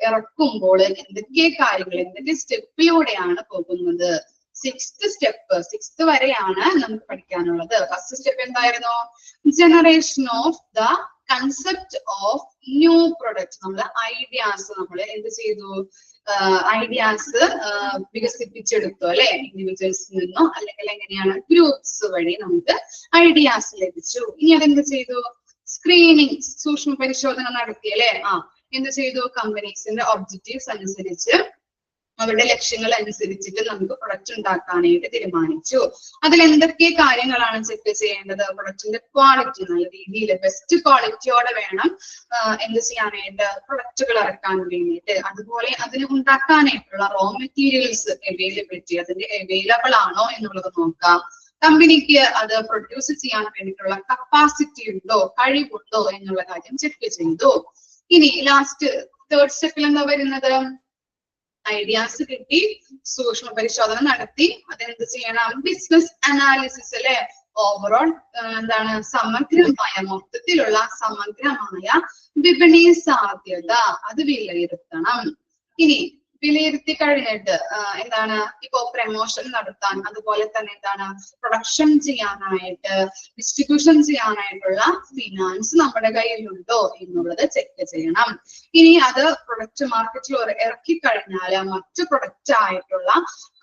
ഇറക്കുമ്പോൾ എന്തൊക്കെ കാര്യങ്ങൾ, എന്തൊക്കെ സ്റ്റെപ്പിലൂടെയാണ് പോകുന്നത്? 6th സ്റ്റെപ്പ്, 6th വരെയാണ് നമുക്ക് പഠിക്കാനുള്ളത്. ഫസ്റ്റ് സ്റ്റെപ്പ് എന്തായിരുന്നു? Generation of the concept of new product. നമ്മള് ഐഡിയാസ് നമ്മൾ എന്ത് ചെയ്തു? ഐഡിയാസ് വികസിപ്പിച്ചെടുത്തു അല്ലെ. ഇൻഡിവിജ്വൽസിൽ നിന്നോ അല്ലെങ്കിൽ എങ്ങനെയാണ് ഗ്രൂപ്പ്സ് വഴി നമുക്ക് ഐഡിയാസ് ലഭിച്ചു. ഇനി അതെന്ത് ചെയ്തു? സ്ക്രീനിങ്, സൂക്ഷ്മ പരിശോധന നടത്തി അല്ലെ. എന്ത് ചെയ്തു? കമ്പനീസിന്റെ ഒബ്ജക്റ്റീവ്സ് അനുസരിച്ച്, അവരുടെ ലക്ഷ്യങ്ങൾ അനുസരിച്ചിട്ട് നമുക്ക് പ്രൊഡക്റ്റ് ഉണ്ടാക്കാനായിട്ട് തീരുമാനിച്ചു. അതിൽ എന്തൊക്കെ കാര്യങ്ങളാണ് ചെക്ക് ചെയ്യേണ്ടത്? പ്രൊഡക്റ്റിന്റെ ക്വാളിറ്റി നല്ല രീതിയിൽ ബെസ്റ്റ് ക്വാളിറ്റിയോടെ വേണം എന്ത് ചെയ്യാനായിട്ട്? പ്രൊഡക്റ്റുകൾ ഇറക്കാൻ വേണ്ടിയിട്ട്. അതുപോലെ അതിന് ഉണ്ടാക്കാനായിട്ടുള്ള റോ മെറ്റീരിയൽസ് അവൈലബിലിറ്റി, അതിന്റെ അവൈലബിൾ ആണോ എന്നുള്ളത് നോക്കാം. കമ്പനിക്ക് അത് പ്രൊഡ്യൂസ് ചെയ്യാൻ വേണ്ടിയിട്ടുള്ള കപ്പാസിറ്റി ഉണ്ടോ, കഴിവുണ്ടോ എന്നുള്ള കാര്യം ചെക്ക് ചെയ്തു. ഇനി ലാസ്റ്റ് 3rd സ്റ്റെപ്പിൽ എന്താ വരുന്നത്? ഐഡിയാസ് കിട്ടി, സൂക്ഷ്മ പരിശോധന നടത്തി, അതെന്ത് ചെയ്യണം? ബിസിനസ് അനാലിസിസ് അല്ലെ. ഓവറോൾ എന്താണ്? സമഗ്രമായ, മൊത്തത്തിലുള്ള സമഗ്രമായ വിപണി സാധ്യത അത് വിലയിരുത്തണം. ഇനി വിലയിരുത്തി കഴിഞ്ഞിട്ട് എന്താണ്? ഇപ്പോ പ്രമോഷൻ നടത്താൻ, അതുപോലെ തന്നെ എന്താണ് പ്രൊഡക്ഷൻ ചെയ്യാനായിട്ട്, ഡിസ്ട്രിബ്യൂഷൻ ചെയ്യാനായിട്ടുള്ള ഫിനാൻസ് നമ്മുടെ കയ്യിലുണ്ടോ എന്നുള്ളത് ചെക്ക് ചെയ്യണം. ഇനി അത് പ്രൊഡക്റ്റ് മാർക്കറ്റിൽ ഇറക്കി കഴിഞ്ഞാൽ മറ്റു പ്രൊഡക്റ്റ് ആയിട്ടുള്ള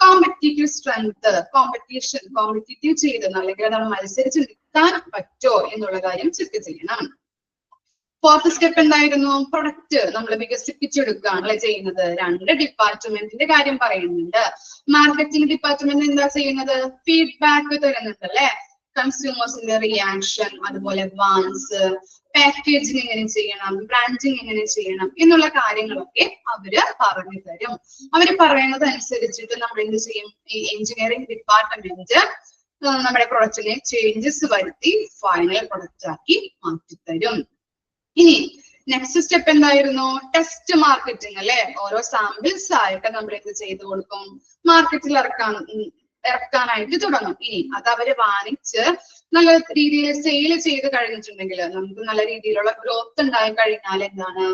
കോമ്പറ്റീറ്റീവ് സ്ട്രെങ്ത്, കോമ്പറ്റീറ്റീവ് ചെയ്ത് അല്ലെങ്കിൽ അതാണ് മത്സരിച്ച് നിൽക്കാൻ പറ്റോ എന്നുള്ള കാര്യം ചെക്ക് ചെയ്യണം. 4th സ്റ്റെപ്പ് എന്തായിരുന്നു? പ്രൊഡക്റ്റ് നമ്മൾ വികസിപ്പിച്ചെടുക്കുകയാണല്ലേ ചെയ്യുന്നത്. 2 ഡിപ്പാർട്ട്മെന്റിന്റെ കാര്യം പറയുന്നുണ്ട്. മാർക്കറ്റിംഗ് ഡിപ്പാർട്ട്മെന്റ് എന്താ ചെയ്യുന്നത്? ഫീഡ്ബാക്ക് തരുന്നുണ്ട് അല്ലെ. കൺസ്യൂമേഴ്സിന്റെ റിയാക്ഷൻ, അതുപോലെ വാൻസ്, പാക്കേജിങ് എങ്ങനെ ചെയ്യണം, ബ്രാൻഡിങ് എങ്ങനെ ചെയ്യണം എന്നുള്ള കാര്യങ്ങളൊക്കെ അവര് പറഞ്ഞു തരും. അവര് പറയുന്നത് അനുസരിച്ചിട്ട് നമ്മൾ എന്ത് ചെയ്യും? ഈ എഞ്ചിനീയറിംഗ് ഡിപ്പാർട്ട്മെന്റ് നമ്മുടെ പ്രൊഡക്റ്റിനെ ചേഞ്ചസ് വരുത്തി ഫൈനൽ പ്രൊഡക്റ്റ് ആക്കി മാറ്റിത്തരും. ഇനി നെക്സ്റ്റ് സ്റ്റെപ്പ് എന്തായിരുന്നു? ടെസ്റ്റ് മാർക്കറ്റിംഗ് അല്ലെ. ഓരോ സാമ്പിൾസ് ആയിട്ട് നമ്മൾ എന്ത് ചെയ്ത് കൊടുക്കും? മാർക്കറ്റിൽ ഇറക്കാനായിട്ട് തുടങ്ങും. ഇനി അത് അവര് വാങ്ങിച്ച് നല്ല രീതിയിൽ സെയിൽ ചെയ്ത് കഴിഞ്ഞിട്ടുണ്ടെങ്കിൽ, നമുക്ക് നല്ല രീതിയിലുള്ള ഗ്രോത്ത് ഉണ്ടായി കഴിഞ്ഞാൽ എന്താണ്?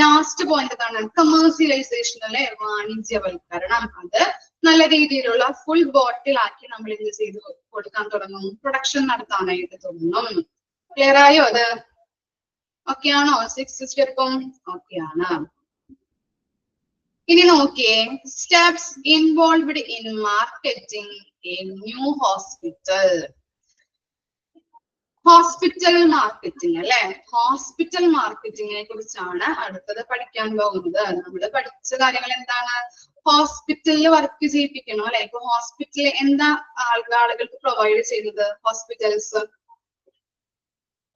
ലാസ്റ്റ് പോയിന്റ് എന്താണ്? കമേഴ്സ്യലൈസേഷൻ അല്ലെ, വാണിജ്യവൽക്കരണം. അത് നല്ല രീതിയിലുള്ള ഫുൾ ബോട്ടിലാക്കി നമ്മൾ എന്ത് ചെയ്ത് കൊടുക്കാൻ തുടങ്ങും? പ്രൊഡക്ഷൻ നടത്താനായിട്ട് തുടങ്ങും. ക്ലിയർ ആയോ? അത് ഓക്കെ ആണോ? 6th സ്റ്റെപ്പും ഓക്കെ ആണ്. ഇനി നോക്കിയേ, steps involved in marketing A new hospital. Hospital marketing അല്ലെ. ഹോസ്പിറ്റൽ മാർക്കറ്റിങ്ങിനെ കുറിച്ചാണ് അടുത്തത് പഠിക്കാൻ പോകുന്നത്. നമ്മൾ പഠിച്ച കാര്യങ്ങൾ എന്താണ്? ഹോസ്പിറ്റലിൽ വർക്ക് ചെയ്യിപ്പിക്കണം അല്ലെ. ഇപ്പൊ ഹോസ്പിറ്റലിൽ എന്താ ആളുകൾക്ക് പ്രൊവൈഡ് ചെയ്യുന്നത്? ഹോസ്പിറ്റൽസ്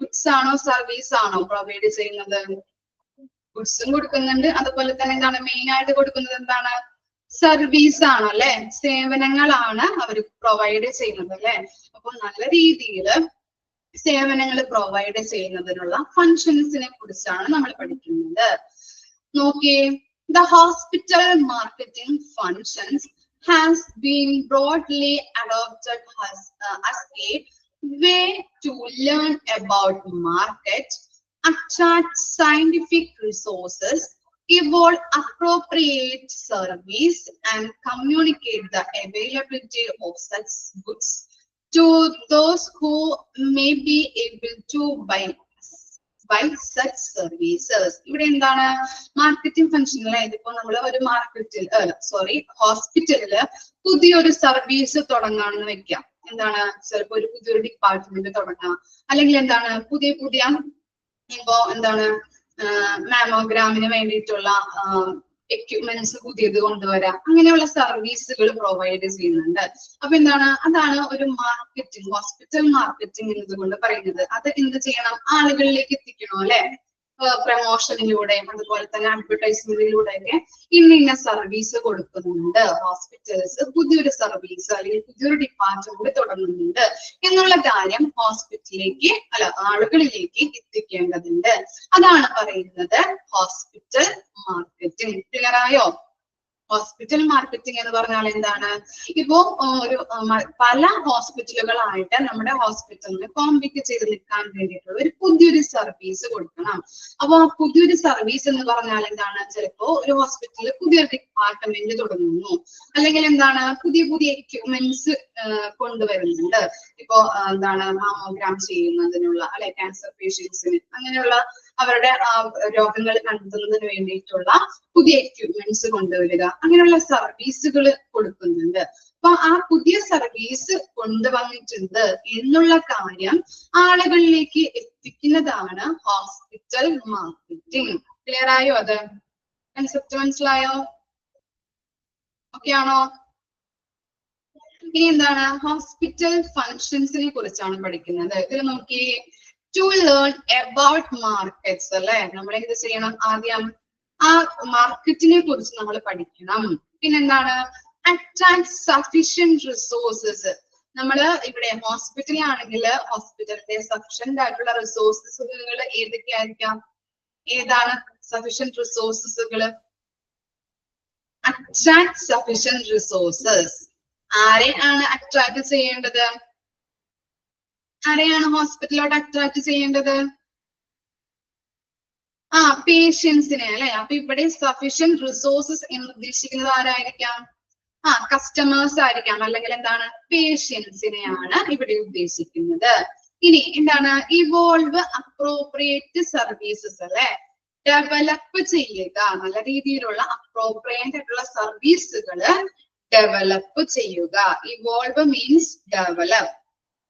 ഗുഡ്സ് ആണോ സർവീസ് ആണോ പ്രൊവൈഡ് ചെയ്യുന്നത്? ഗുഡ്സും കൊടുക്കുന്നുണ്ട്, അതുപോലെ തന്നെ എന്താണ് മെയിൻ ആയിട്ട് കൊടുക്കുന്നത്? എന്താണ്? സർവീസ് ആണോ അല്ലെ. സേവനങ്ങളാണ് അവർ പ്രൊവൈഡ് ചെയ്യുന്നത് അല്ലെ. അപ്പൊ നല്ല രീതിയിൽ സേവനങ്ങൾ പ്രൊവൈഡ് ചെയ്യുന്നതിനുള്ള ഫങ്ഷൻസിനെ കുറിച്ചാണ് നമ്മൾ പഠിക്കുന്നത്. നോക്കിയേ, the hospital marketing functions has been broadly adopted as a way to learn about market, attract scientific resources, evolve appropriate service, and communicate the availability of such goods to those who may be able to buy by such services. ഇവിടെ എന്താണ് marketing function അല്ലെ? ഇതിപ്പോ നമ്മൾ ഒരു ഹോസ്പിറ്റലില് പുതിയൊരു service തുടങ്ങാണെന്ന് വെക്കാം. എന്താണ്, ചിലപ്പോ ഒരു പുതിയൊരു ഡിപ്പാർട്ട്മെന്റ് തുടങ്ങാം, അല്ലെങ്കിൽ എന്താണ് പുതിയ ഇപ്പോ എന്താണ് മാമോഗ്രാമിന് വേണ്ടിയിട്ടുള്ള എക്യുപ്മെന്റ്സ് പുതിയത് കൊണ്ടുവരാം. അങ്ങനെയുള്ള സർവീസുകൾ പ്രൊവൈഡ് ചെയ്യുന്നുണ്ട്. അപ്പൊ എന്താണ്, അതാണ് ഒരു മാർക്കറ്റിംഗ്, ഹോസ്പിറ്റൽ മാർക്കറ്റിംഗ് എന്നതുകൊണ്ട് പറയുന്നത്. അത് എന്ത് ചെയ്യണം, ആളുകളിലേക്ക് എത്തിക്കണം അല്ലെ? പ്രമോഷനിലൂടെയും അതുപോലെ തന്നെ അഡ്വർടൈസ്മെന്റിലൂടെയൊക്കെ ഇന്ന സർവീസ് കൊടുക്കുന്നുണ്ട്. ഹോസ്പിറ്റൽസ് പുതിയൊരു സർവീസ് അല്ലെങ്കിൽ പുതിയൊരു ഡിപ്പാർട്ട്മെന്റ് തുടങ്ങുന്നുണ്ട് എന്നുള്ള കാര്യം ആളുകളിലേക്ക് എത്തിക്കേണ്ടതുണ്ട്. അതാണ് പറയുന്നത് ഹോസ്പിറ്റൽ മാർക്കറ്റിംഗ്. ക്ലിയർ ആയോ? ഹോസ്പിറ്റൽ മാർക്കറ്റിംഗ് എന്ന് പറഞ്ഞാൽ എന്താണ്? ഇപ്പോ ഒരു പല ഹോസ്പിറ്റലുകളായിട്ട് നമ്മുടെ ഹോസ്പിറ്റലിന് കോമ്പീറ്റ് ചെയ്ത് നിൽക്കാൻ വേണ്ടിയിട്ടുള്ള ഒരു പുതിയൊരു സർവീസ് കൊടുക്കണം. അപ്പൊ ആ പുതിയൊരു സർവീസ് എന്ന് പറഞ്ഞാൽ എന്താണ്? ചിലപ്പോ ഒരു ഹോസ്പിറ്റലിൽ പുതിയൊരു ഡിപ്പാർട്ട്മെന്റ് തുടങ്ങുന്നു, അല്ലെങ്കിൽ എന്താണ് പുതിയ എക്യുപ്മെന്റ്സ് കൊണ്ടുവരുന്നുണ്ട്. ഇപ്പോ എന്താണ് മാമോഗ്രാം ചെയ്യുന്നതിനുള്ള അല്ലെ, ക്യാൻസർ പേഷ്യൻസിന് അങ്ങനെയുള്ള അവരുടെ രോഗങ്ങൾ കണ്ടെത്തുന്നതിന് വേണ്ടിയിട്ടുള്ള പുതിയ എക്യുപ്മെന്റ്സ് കൊണ്ടുവരിക, അങ്ങനെയുള്ള സർവീസുകൾ കൊടുക്കുന്നുണ്ട്. അപ്പൊ ആ പുതിയ സർവീസ് കൊണ്ടുവന്നിട്ടുണ്ട് എന്നുള്ള കാര്യം ആളുകളിലേക്ക് എത്തിക്കുന്നതാണ് ഹോസ്പിറ്റൽ മാർക്കറ്റിംഗ്. ക്ലിയർ ആയോ? അത് കൺസെപ്റ്റ് മനസ്സിലായോ? ഓക്കെ ആണോ? ഇനി എന്താണ്, ഹോസ്പിറ്റൽ ഫങ്ഷൻസിനെ കുറിച്ചാണ് പഠിക്കുന്നത്. ഇതിൽ നോക്കി, ടു ലേൺ അബൌട്ട് മാർക്കറ്റ്സ് അല്ലെ? നമ്മൾ എന്ത് ചെയ്യണം? ആദ്യം ആ മാർക്കറ്റിനെ കുറിച്ച് നമ്മൾ പഠിക്കണം. പിന്നെന്താണ്, അട്രാക്ട് സഫിഷ്യന്റ് റിസോഴ്സസ്. നമ്മള് ഇവിടെ ഹോസ്പിറ്റലാണെങ്കിൽ ഹോസ്പിറ്റലിന്റെ സഫിഷ്യന്റ് ആയിട്ടുള്ള റിസോഴ്സസുകൾ ഏതൊക്കെയായിരിക്കാം? ഏതാണ് സഫിഷ്യന്റ് റിസോഴ്സസുകൾ? Attract sufficient resources. ആരെയാണ് അട്രാക്ട് ചെയ്യേണ്ടത്? ആരെയാണ് ഹോസ്പിറ്റലിലോട്ട് അട്രാക്ട് ചെയ്യേണ്ടത്? പേഷ്യൻസിനെ അല്ലെ? അപ്പൊ ഇവിടെ സഫിഷ്യന്റ് റിസോഴ്സസ് എന്ന് ഉദ്ദേശിക്കുന്നത് ആരായിരിക്കാം? കസ്റ്റമേഴ്സ് ആയിരിക്കാം, അല്ലെങ്കിൽ എന്താണ് പേഷ്യൻസിനെയാണ് ഇവിടെ ഉദ്ദേശിക്കുന്നത്. ഇനി എന്താണ്, ഇവോൾവ് അപ്രോപ്രിയേറ്റ് സർവീസസ് അല്ലെ? ഡെവലപ്പ് ചെയ്യുക, നല്ല രീതിയിലുള്ള അപ്രോപ്രിയേറ്റ് ആയിട്ടുള്ള സർവീസുകൾ ഡെവലപ്പ് ചെയ്യുക. Evolve means develop.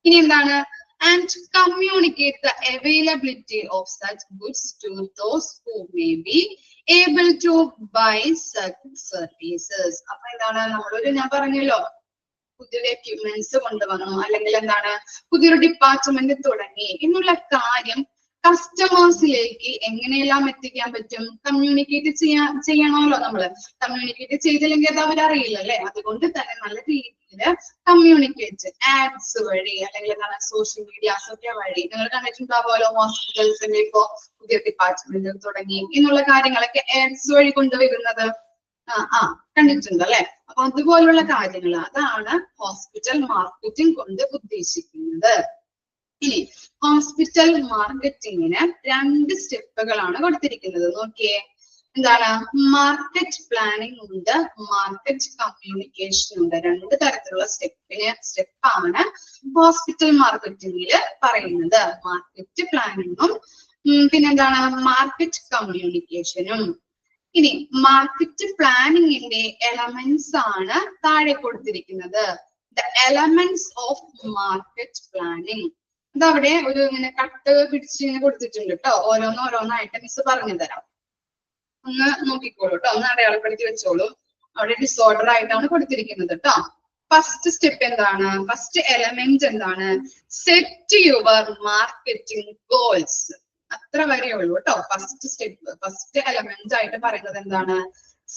ഇനി എന്താണ്, and communicate the availability of such goods to those who may be able to buy such services. അപ്പൊ എന്താണ്, ഞാൻ പറഞ്ഞല്ലോ പുതിയൊരു എക്യുപ്മെന്റ്സ് കൊണ്ടുവന്നു, അല്ലെങ്കിൽ എന്താണ് പുതിയൊരു ഡിപ്പാർട്ട്മെന്റ് തുടങ്ങി എന്നുള്ള കാര്യം കസ്റ്റമേഴ്സിലേക്ക് എങ്ങനെയെല്ലാം എത്തിക്കാൻ പറ്റും? കമ്മ്യൂണിക്കേറ്റ് ചെയ്യണമല്ലോ. നമ്മള് കമ്മ്യൂണിക്കേറ്റ് ചെയ്തില്ലെങ്കിൽ അത് അവരറിയില്ല അല്ലെ? അതുകൊണ്ട് തന്നെ നല്ല രീതിയിൽ കമ്മ്യൂണിക്കേറ്റ് ആഡ്സ് വഴി, അല്ലെങ്കിൽ എന്താണ് സോഷ്യൽ മീഡിയാസ് ഒക്കെ വഴി. നിങ്ങൾ കണ്ടിട്ടുണ്ടാവുമല്ലോ, ഹോസ്പിറ്റൽസിന്റെ ഇപ്പോ പുതിയ ഡിപ്പാർട്ട്മെന്റ് തുടങ്ങി എന്നുള്ള കാര്യങ്ങളൊക്കെ ആഡ്സ് വഴി കൊണ്ടുവരുന്നത്. കണ്ടിട്ടുണ്ട് അല്ലെ? അപ്പൊ അതുപോലുള്ള കാര്യങ്ങൾ, അതാണ് ഹോസ്പിറ്റൽ മാർക്കറ്റിംഗ് കൊണ്ട് ഉദ്ദേശിക്കുന്നത്. ഇനി ഹോസ്പിറ്റൽ മാർക്കറ്റിങ്ങിന് 2 സ്റ്റെപ്പുകളാണ് കൊടുത്തിരിക്കുന്നത്. നോക്കിയേ, എന്താണ്, മാർക്കറ്റ് പ്ലാനിംഗ് ഉണ്ട്, മാർക്കറ്റ് കമ്മ്യൂണിക്കേഷൻ ഉണ്ട്. 2 തരത്തിലുള്ള സ്റ്റെപ്പാണ് ഹോസ്പിറ്റൽ മാർക്കറ്റിംഗിൽ പറയുന്നത്. മാർക്കറ്റ് പ്ലാനിങ്ങും പിന്നെന്താണ് മാർക്കറ്റ് കമ്മ്യൂണിക്കേഷനും. ഇനി മാർക്കറ്റ് പ്ലാനിങ്ങിന്റെ എലമെന്റ്സ് ആണ് താഴെ കൊടുത്തിരിക്കുന്നത്. The elements of market planning. അതവിടെ ഒരു ഇങ്ങനെ കട്ട് പിടിച്ച് ഇങ്ങനെ കൊടുത്തിട്ടുണ്ട് കേട്ടോ. ഓരോന്നായിട്ട് മിസ് പറഞ്ഞു തരാം. ഒന്ന് നോക്കിക്കോളൂ കേട്ടോ, ഒന്ന് അടയാളപ്പെടുത്തി വെച്ചോളൂ. അവിടെ ഡിസോർഡർ ആയിട്ടാണ് കൊടുത്തിരിക്കുന്നത് കേട്ടോ. ഫസ്റ്റ് സ്റ്റെപ്പ് എന്താണ്? ഫസ്റ്റ് എലമെന്റ് എന്താണ്? Set your marketing goals. അത്ര വരെ ഉള്ളൂ കേട്ടോ ഫസ്റ്റ് സ്റ്റെപ്പ്. ഫസ്റ്റ് എലമെന്റ് ആയിട്ട് പറയുന്നത് എന്താണ്?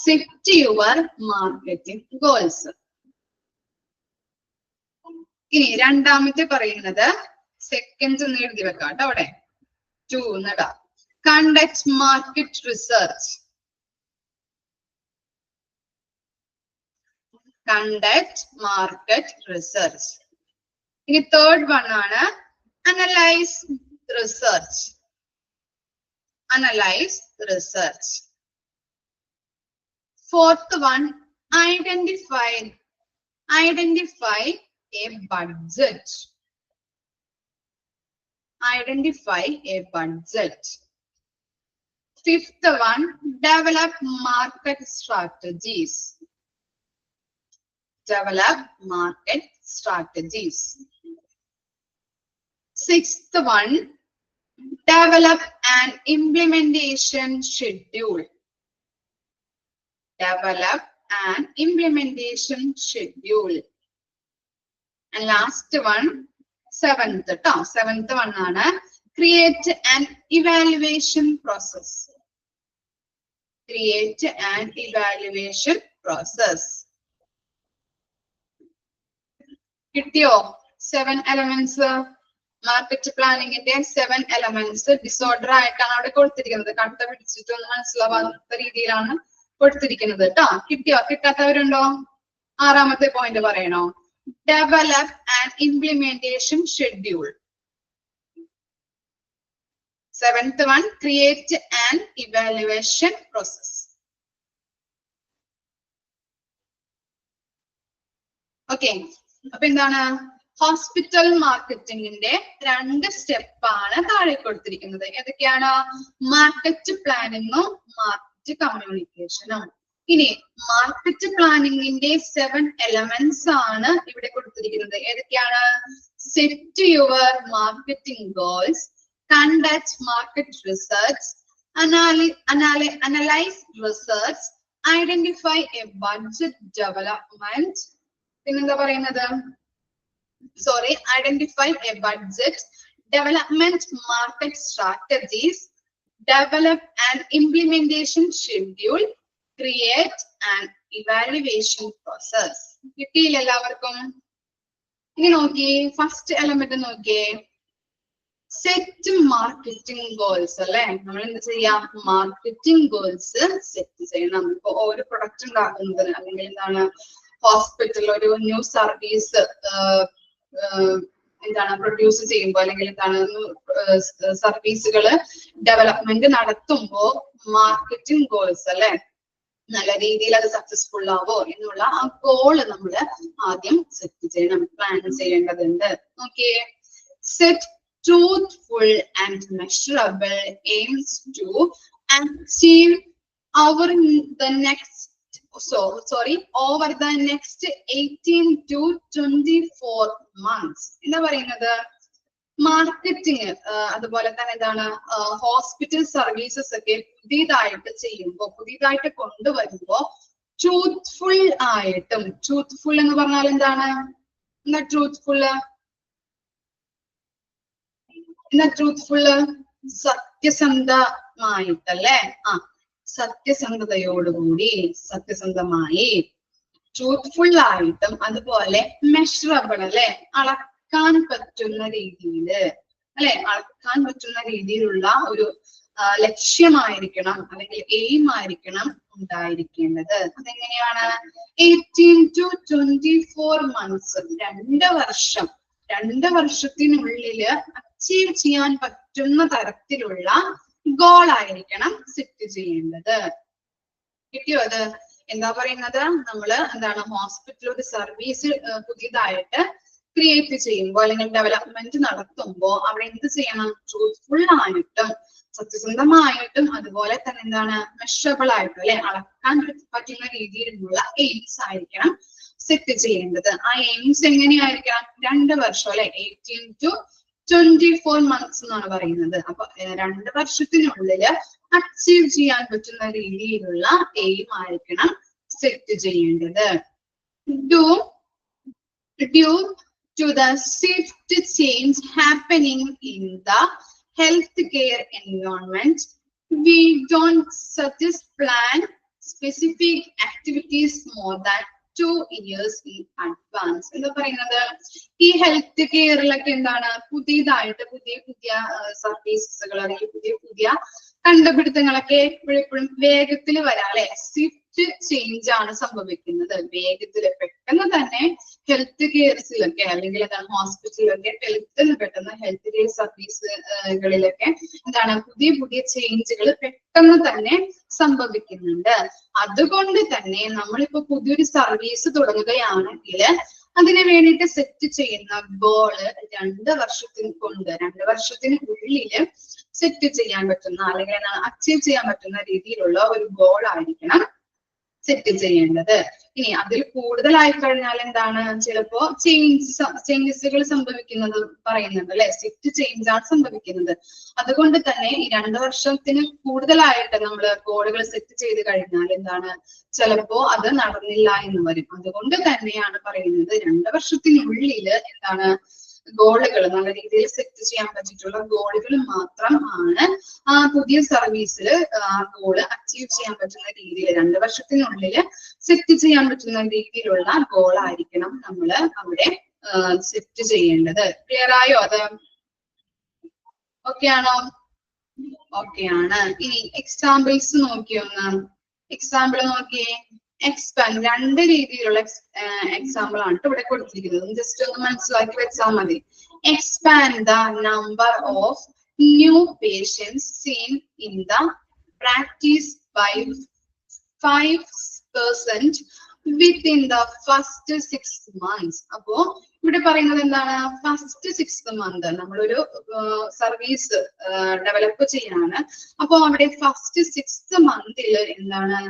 Set your marketing goals. ഇനി രണ്ടാമത്തെ പറയുന്നത്, സെക്കൻഡ് ഒന്ന് എഴുതി വെക്കാം കേട്ടോ അവിടെ, 2 എന്നിടാ. Conduct market research. Conduct market research. ഇനി തേർഡ് വൺ ആണ് analyse research. Analyse research. Fourth one, identify a budget. identify a budget. Fifth one, develop market strategies. Develop market strategies. Sixth one, develop an implementation schedule. Develop an implementation schedule. And last one, seventh one ആണ് create an evaluation process. Create an evaluation process. കിട്ടിയോ 7 elements? Market പ്ലാനിങ്ങിന്റെ 7 elements disorder ആയിട്ടാണ് അവിടെ കൊടുത്തിരിക്കുന്നത്. കട്ട പിടിച്ചിട്ടൊന്നും മനസ്സിലാവാത്ത രീതിയിലാണ് കൊടുത്തിരിക്കുന്നത് കേട്ടോ. കിട്ടിയോ? കിട്ടാത്തവരുണ്ടോ? ആറാമത്തെ പോയിന്റ് പറയണോ? Develop and implementation schedule. Seventh one, create and evaluation process. Okay, അപ്പൊ എന്താണ്? ഹോസ്പിറ്റൽ മാർക്കറ്റിംഗിന്റെ 2 സ്റ്റെപ്പാണ് താഴെ കൊടുത്തിരിക്കുന്നത്. ഏതൊക്കെയാണ്? മാർക്കറ്റ് പ്ലാനിങ്ങും മാർക്കറ്റ് കമ്മ്യൂണിക്കേഷനും. ഇനി മാർക്കറ്റ് പ്ലാനിങ്ങിന്റെ 7 elements ആണ് ഇവിടെ കൊടുത്തിരിക്കുന്നത്. ഏതൊക്കെയാണ്? Set your marketing goals, conduct market research, analyse research, identify a budget development. പിന്നെന്താ പറയുന്നത്? Sorry, identify a budget, development market strategies, develop an implementation schedule, create an evaluation process. കിട്ടിയില്ല എല്ലാവർക്കും? ഇനി നോക്കിയേ, ഫസ്റ്റ് എലമെന്റ് നോക്കിയേ, സെറ്റ് മാർക്കറ്റിംഗ് ഗോൾസ് അല്ലെ. നമ്മൾ എന്ത് ചെയ്യാം? മാർക്കറ്റിംഗ് ഗോൾസ് സെറ്റ് ചെയ്യണം. ഇപ്പൊ ഒരു പ്രൊഡക്റ്റ് ഉണ്ടാക്കുന്നതിന് അല്ലെങ്കിൽ എന്താണ് ഹോസ്പിറ്റൽ ഒരു ന്യൂ സർവീസ് എന്താണ് പ്രൊഡ്യൂസ് ചെയ്യുമ്പോൾ അല്ലെങ്കിൽ എന്താണ് സർവീസുകൾ ഡെവലപ്മെന്റ് നടത്തുമ്പോ മാർക്കറ്റിംഗ് ഗോൾസ് അല്ലെ, നല്ല രീതിയിൽ അത് സക്സസ്ഫുൾ ആവോ എന്നുള്ള ആ ഗോള് നമ്മൾ ആദ്യം സെറ്റ് ചെയ്യണം, പ്ലാൻ ചെയ്യേണ്ടതുണ്ട്. Okay, set truthful and measurable aims to achieve over the next 18 to 24 months. എന്താ പറയുന്നത്? മാർക്കറ്റിംഗ് അതുപോലെ തന്നെ എന്താണ് ഹോസ്പിറ്റൽ സർവീസസ് ഒക്കെ പുതിയതായിട്ട് ചെയ്യുമ്പോ, പുതിയതായിട്ട് കൊണ്ടുവരുമ്പോ ട്രൂത്ത്ഫുൾ ആയിട്ടും, ട്രൂത്ത്ഫുൾ എന്ന് പറഞ്ഞാൽ എന്താണ്? എന്താ ട്രൂത്ത്ഫുള്ള്? എന്താ ട്രൂത്ത്ഫുള്ള്? സത്യസന്ധമായിട്ടല്ലേ? സത്യസന്ധതയോടുകൂടി, സത്യസന്ധമായി, ട്രൂത്ത്ഫുൾ ആയിട്ടും അതുപോലെ മെഷറബിൾ അല്ലെ, അളക്കാൻ പറ്റുന്ന രീതിയില് അല്ലെ, അളക്കാൻ പറ്റുന്ന രീതിയിലുള്ള ഒരു ലക്ഷ്യമായിരിക്കണം അല്ലെങ്കിൽ എയിം ആയിരിക്കണം ഉണ്ടായിരിക്കേണ്ടത്. അതെങ്ങനെയാണ്? 18 to 24 months, 2 വർഷം, 2 വർഷത്തിനുള്ളില് അച്ചീവ് ചെയ്യാൻ പറ്റുന്ന തരത്തിലുള്ള ഗോൾ ആയിരിക്കണം സെറ്റ് ചെയ്യേണ്ടത്. കിട്ടിയോ? അത് എന്താ പറയുന്നത്? നമ്മള് എന്താണ് ഹോസ്പിറ്റൽ ഒരു സർവീസ് പുതിയതായിട്ട് ക്രിയേറ്റ് ചെയ്യുമ്പോ അല്ലെങ്കിൽ ഡെവലപ്മെന്റ് നടത്തുമ്പോ അവിടെ എന്ത് ചെയ്യണം? ട്രൂത്ത്ഫുൾ ആയിട്ടും സത്യസന്ധമായിട്ടും അതുപോലെ തന്നെ എന്താണ് മെഷറബിൾ ആയിട്ടും അല്ലെ, അളക്കാൻ പറ്റുന്ന രീതിയിലുള്ള എയിംസ് ആയിരിക്കണം സെറ്റ് ചെയ്യേണ്ടത്. ആ എയിംസ് എങ്ങനെയായിരിക്കണം? 2 വർഷം അല്ലെ, 18 to 24 months എന്നാണ് പറയുന്നത്. അപ്പൊ 2 വർഷത്തിനുള്ളില് അച്ചീവ് ചെയ്യാൻ പറ്റുന്ന രീതിയിലുള്ള എയിം ആയിരിക്കണം സെറ്റ് ചെയ്യേണ്ടത്. Due to the swift change happening in the healthcare environment, we don't suggest plan specific activities more than 2 years in advance. എന്താ പറയുന്നത്? ഈ ഹെൽത്ത് കെയറിലൊക്കെ എന്താണ് പുതിയതായിട്ട് പുതിയ സർവീസുകൾ അല്ലെങ്കിൽ പുതിയ കണ്ടുപിടുത്തങ്ങളൊക്കെ എപ്പോഴും വേഗത്തിൽ വരാം അല്ലെ. സ്വിഫ്റ്റ് ചേഞ്ച് ആണ് സംഭവിക്കുന്നത്. വേഗത്തിൽ പെട്ടെന്ന് തന്നെ ഹെൽത്ത് കെയർസിലൊക്കെ അല്ലെങ്കിൽ എന്താണ് ഹോസ്പിറ്റലിലൊക്കെ പെട്ടെന്ന് ഹെൽത്ത് കെയർ സർവീസുകളിലൊക്കെ എന്താണ് പുതിയ ചേഞ്ചുകൾ പെട്ടെന്ന് തന്നെ സംഭവിക്കുന്നുണ്ട്. അതുകൊണ്ട് തന്നെ നമ്മളിപ്പോ പുതിയൊരു സർവീസ് തുടങ്ങുകയാണെങ്കിൽ അതിന് വേണ്ടിയിട്ട് സെറ്റ് ചെയ്യുന്ന ഗോള് 2 വർഷത്തിന് ഉള്ളില് സെറ്റ് ചെയ്യാൻ പറ്റുന്ന അല്ലെങ്കിൽ അച്ചീവ് ചെയ്യാൻ പറ്റുന്ന രീതിയിലുള്ള ഒരു ഗോൾ ആയിരിക്കണം സെറ്റ് ചെയ്യേണ്ടത്. ഇനി അതിൽ കൂടുതലായി കഴിഞ്ഞാൽ എന്താണ്, ചിലപ്പോ ചേഞ്ചസുകൾ സംഭവിക്കുന്നത് പറയുന്നുണ്ട് അല്ലെ, സെറ്റ് ചേഞ്ച് ആണ് സംഭവിക്കുന്നത്. അതുകൊണ്ട് തന്നെ ഈ 2 വർഷത്തിന് കൂടുതലായിട്ട് നമ്മൾ ഗോളുകൾ സെറ്റ് ചെയ്ത് കഴിഞ്ഞാൽ എന്താണ്, ചിലപ്പോ അത് നടന്നില്ല എന്ന് വരും. അതുകൊണ്ട് തന്നെയാണ് പറയുന്നത് 2 വർഷത്തിനുള്ളില് എന്താണ് ഗോളുകൾ നല്ല രീതിയിൽ സെറ്റ് ചെയ്യാൻ പറ്റിയിട്ടുള്ള ഗോളുകൾ മാത്രമാണ് ആ പുതിയ സർവീസിൽ ആ ഗോള് അച്ചീവ് ചെയ്യാൻ പറ്റുന്ന രീതിയിൽ 2 വർഷത്തിനുള്ളിൽ സെറ്റ് ചെയ്യാൻ പറ്റുന്ന രീതിയിലുള്ള ഗോൾ ആയിരിക്കണം നമ്മൾ അവിടെ സെറ്റ് ചെയ്യേണ്ടത്. ക്ലിയർ ആയോ? അത് ഓക്കെ ആണോ? ഓക്കെ ആണ്. ഇനി എക്സാമ്പിൾസ് നോക്കിയൊന്ന്. എക്സാമ്പിൾ നോക്കിയേ. എക്സ്പാൻഡ് 2 രീതിയിലുള്ള എക്സാമ്പിൾ ആണ് ഇവിടെ കൊടുത്തിരിക്കുന്നത്. ജസ്റ്റ് ഒന്ന് മനസ്സിലാക്കി വെച്ചാൽ മതി. Expand the number of new patients seen in the practice by 5% within the first 6 months. അപ്പോ ഇവിടെ പറയുന്നത് എന്താണ്, ഫസ്റ്റ് 6th month നമ്മളൊരു സർവീസ് ഡെവലപ്പ് ചെയ്യാണ്. അപ്പോ അവിടെ ഫസ്റ്റ് 6th month എന്താണ്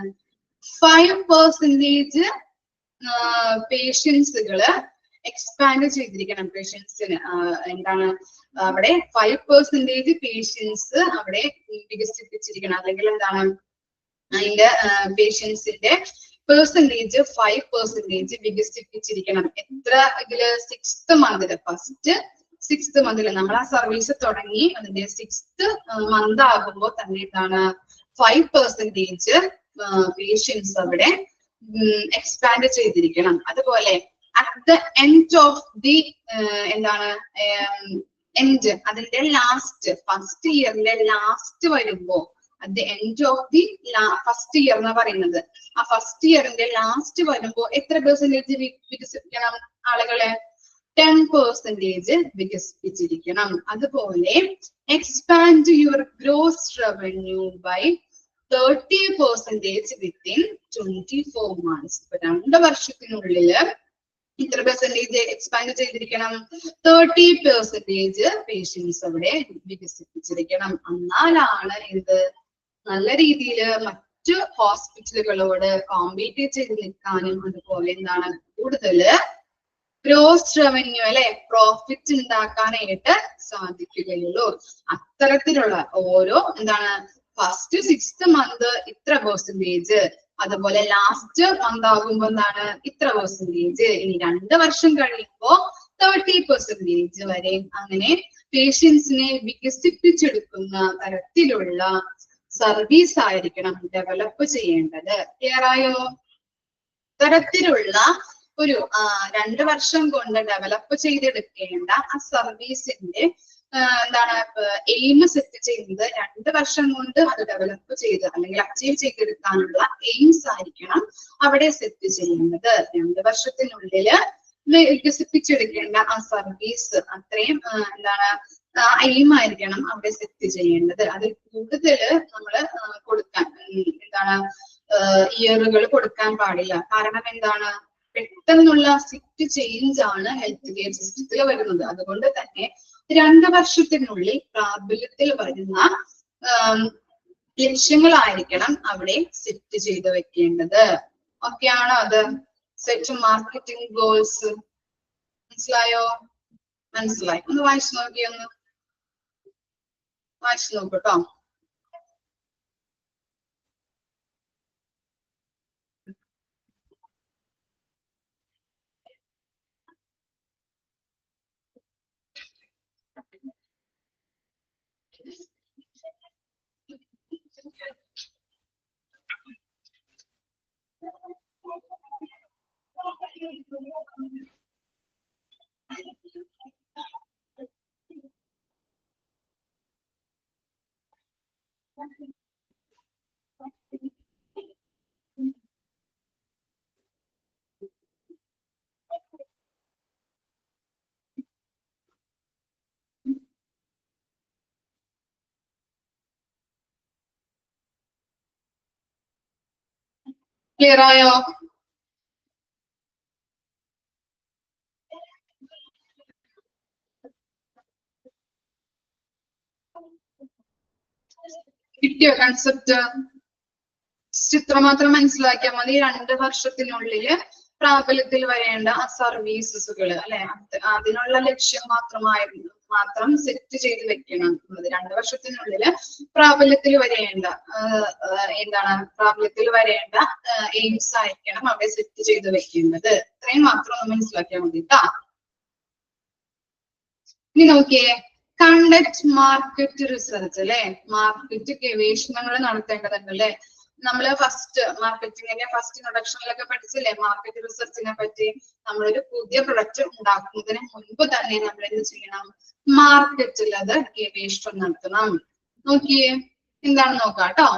5% പേഷ്യൻസുകള് എക്സ്പാൻഡ് ചെയ്തിരിക്കണം. പേഷ്യൻസിന് എന്താണ് അവിടെ 5% പേഷ്യൻസ് അവിടെ വികസിപ്പിച്ചിരിക്കണം. അല്ലെങ്കിൽ എന്താണ് അതിന്റെ പേഷ്യൻസിന്റെ പെർസെന്റേജ് 5% വികസിപ്പിച്ചിരിക്കണം. എത്ര ഇതില് 6th month, first 6th month നമ്മൾ ആ സർവീസ് തുടങ്ങി അതിന്റെ 6th month ആകുമ്പോൾ തന്നെ എന്താണ് 5% പേഷ്യൻസ് അവിടെ എക്സ്പാൻഡ് ചെയ്തിരിക്കണം. അതുപോലെ at the end of the എന്താണ് എൻഡ് അതിന്റെ ലാസ്റ്റ് ഫസ്റ്റ് ഇയറിലെ ലാസ്റ്റ് വരുമ്പോ at the end of the first year എന്ന് പറയുന്നത് ആ ഫസ്റ്റ് ഇയറിന്റെ ലാസ്റ്റ് വരുമ്പോ എത്ര പെർസെന്റേജ് വികസിപ്പിക്കണം ആളുകളെ? 10% വികസിപ്പിച്ചിരിക്കണം. അതുപോലെ expand your gross revenue by 30% within 24 months. ഇപ്പൊ 2 വർഷത്തിനുള്ളില് ഇത്ര പെർസെന്റേജ് എക്സ്പാൻഡ് ചെയ്തിരിക്കണം? 30% പേഷ്യൻസ് അവിടെ വികസിപ്പിച്ചിരിക്കണം. എന്നാലാണ് ഇത് നല്ല രീതിയിൽ മറ്റു ഹോസ്പിറ്റലുകളോട് കോമ്പീറ്റ് ചെയ്ത് നിൽക്കാനും അതുപോലെ എന്താണ് കൂടുതല് ഗ്രോസ് റവന്യൂ അല്ലെ പ്രോഫിറ്റ് ഉണ്ടാക്കാനായിട്ട് സാധിക്കുകയുള്ളൂ. അത്തരത്തിലുള്ള ഓരോ എന്താണ് ഫസ്റ്റ് 6th month ഇത്ര പെർസെന്റേജ്, അതുപോലെ ലാസ്റ്റ് മന്ത് ആകുമ്പോ എന്താണ് ഇത്ര പെർസെന്റേജ്, ഇനി 2 വർഷം കഴിയുമ്പോ 30% വരെ അങ്ങനെ പേഷ്യൻസിനെ വികസിപ്പിച്ചെടുക്കുന്ന തരത്തിലുള്ള സർവീസ് ആയിരിക്കണം ഡെവലപ്പ് ചെയ്യേണ്ടത്. ക്ലിയർ ആയോ? തരത്തിലുള്ള ഒരു 2 വർഷം കൊണ്ട് ഡെവലപ്പ് ചെയ്തെടുക്കേണ്ട ആ സർവീസിന്റെ എന്താണ് എയിം സെറ്റ് ചെയ്യുന്നത് 2 വർഷം കൊണ്ട് അത് ഡെവലപ്പ് ചെയ്ത് അല്ലെങ്കിൽ അച്ചീവ് ചെയ്തെടുക്കാനുള്ള എയിംസ് ആയിരിക്കണം അവിടെ സെറ്റ് ചെയ്യുന്നത്. 2 വർഷത്തിനുള്ളില് വികസിപ്പിച്ചെടുക്കേണ്ട ആ സർവീസ് അത്രയും എന്താണ് എയിം ആയിരിക്കണം അവിടെ സെറ്റ് ചെയ്യേണ്ടത്. അതിൽ കൂടുതൽ നമ്മള് കൊടുക്കാൻ എന്താണ് ഇയറുകൾ കൊടുക്കാൻ പാടില്ല. കാരണം എന്താണ് പെട്ടെന്നുള്ള സിറ്റ് ചേഞ്ച് ആണ് ഹെൽത്ത് കെയർ സിസ്റ്റത്തിൽ വരുന്നത്. അതുകൊണ്ട് തന്നെ 2 വർഷത്തിനുള്ളിൽ പ്രാബല്യത്തിൽ വരുന്ന ലക്ഷ്യങ്ങളായിരിക്കണം അവിടെ സെറ്റ് ചെയ്ത് വെക്കേണ്ടത്. ഓക്കെ ആണോ? അത് സെറ്റ് മാർക്കറ്റിംഗ് ഗോൾസ് മനസ്സിലായോ? മനസ്സിലായി. ഒന്ന് വായിച്ചു നോക്കി, ഒന്ന് വായിച്ചു നോക്കൂട്ടോ. ക്ലിയർ ആയോ? കിട്ടിയോ കൺസെപ്റ്റ്? ഇത്രമാത്രം മനസ്സിലാക്കിയാൽ മതി. 2 വർഷത്തിനുള്ളില് പ്രാബല്യത്തിൽ വരേണ്ട ആ സർവീസസുകൾ അല്ലെ, അതിനുള്ള ലക്ഷ്യം മാത്രം സെറ്റ് ചെയ്ത് വെക്കണം. 2 വർഷത്തിനുള്ളില് പ്രാബല്യത്തിൽ വരേണ്ട പ്രാബല്യത്തിൽ വരേണ്ട എയിംസ് ആയിരിക്കണം അവിടെ സെറ്റ് ചെയ്ത് വെക്കേണ്ടത്. ഇത്രയും മാത്രം ഒന്ന് മനസ്സിലാക്കിയാൽ മതി ട്ടാ. ഇനി നോക്കിയേ, കണ്ടക്ട് മാർക്കറ്റ് റിസർച്ച് അല്ലെ, മാർക്കറ്റ് ഗവേഷണങ്ങൾ നടത്തേണ്ടതുണ്ട് അല്ലെ. നമ്മള് മാർക്കറ്റിംഗിന്റെ ഫസ്റ്റ് ഇൻട്രൊഡക്ഷനിലൊക്കെ പഠിച്ചില്ലേ മാർക്കറ്റ് റിസർച്ചിനെ പറ്റി. നമ്മളൊരു പുതിയ പ്രൊഡക്റ്റ് ഉണ്ടാക്കുന്നതിന് മുൻപ് തന്നെ നമ്മൾ എന്ത് ചെയ്യണം? മാർക്കറ്റിൽ അത് ഗവേഷണം നടത്തണം. നോക്കിയേ എന്താണ് നോക്കാം കേട്ടോ.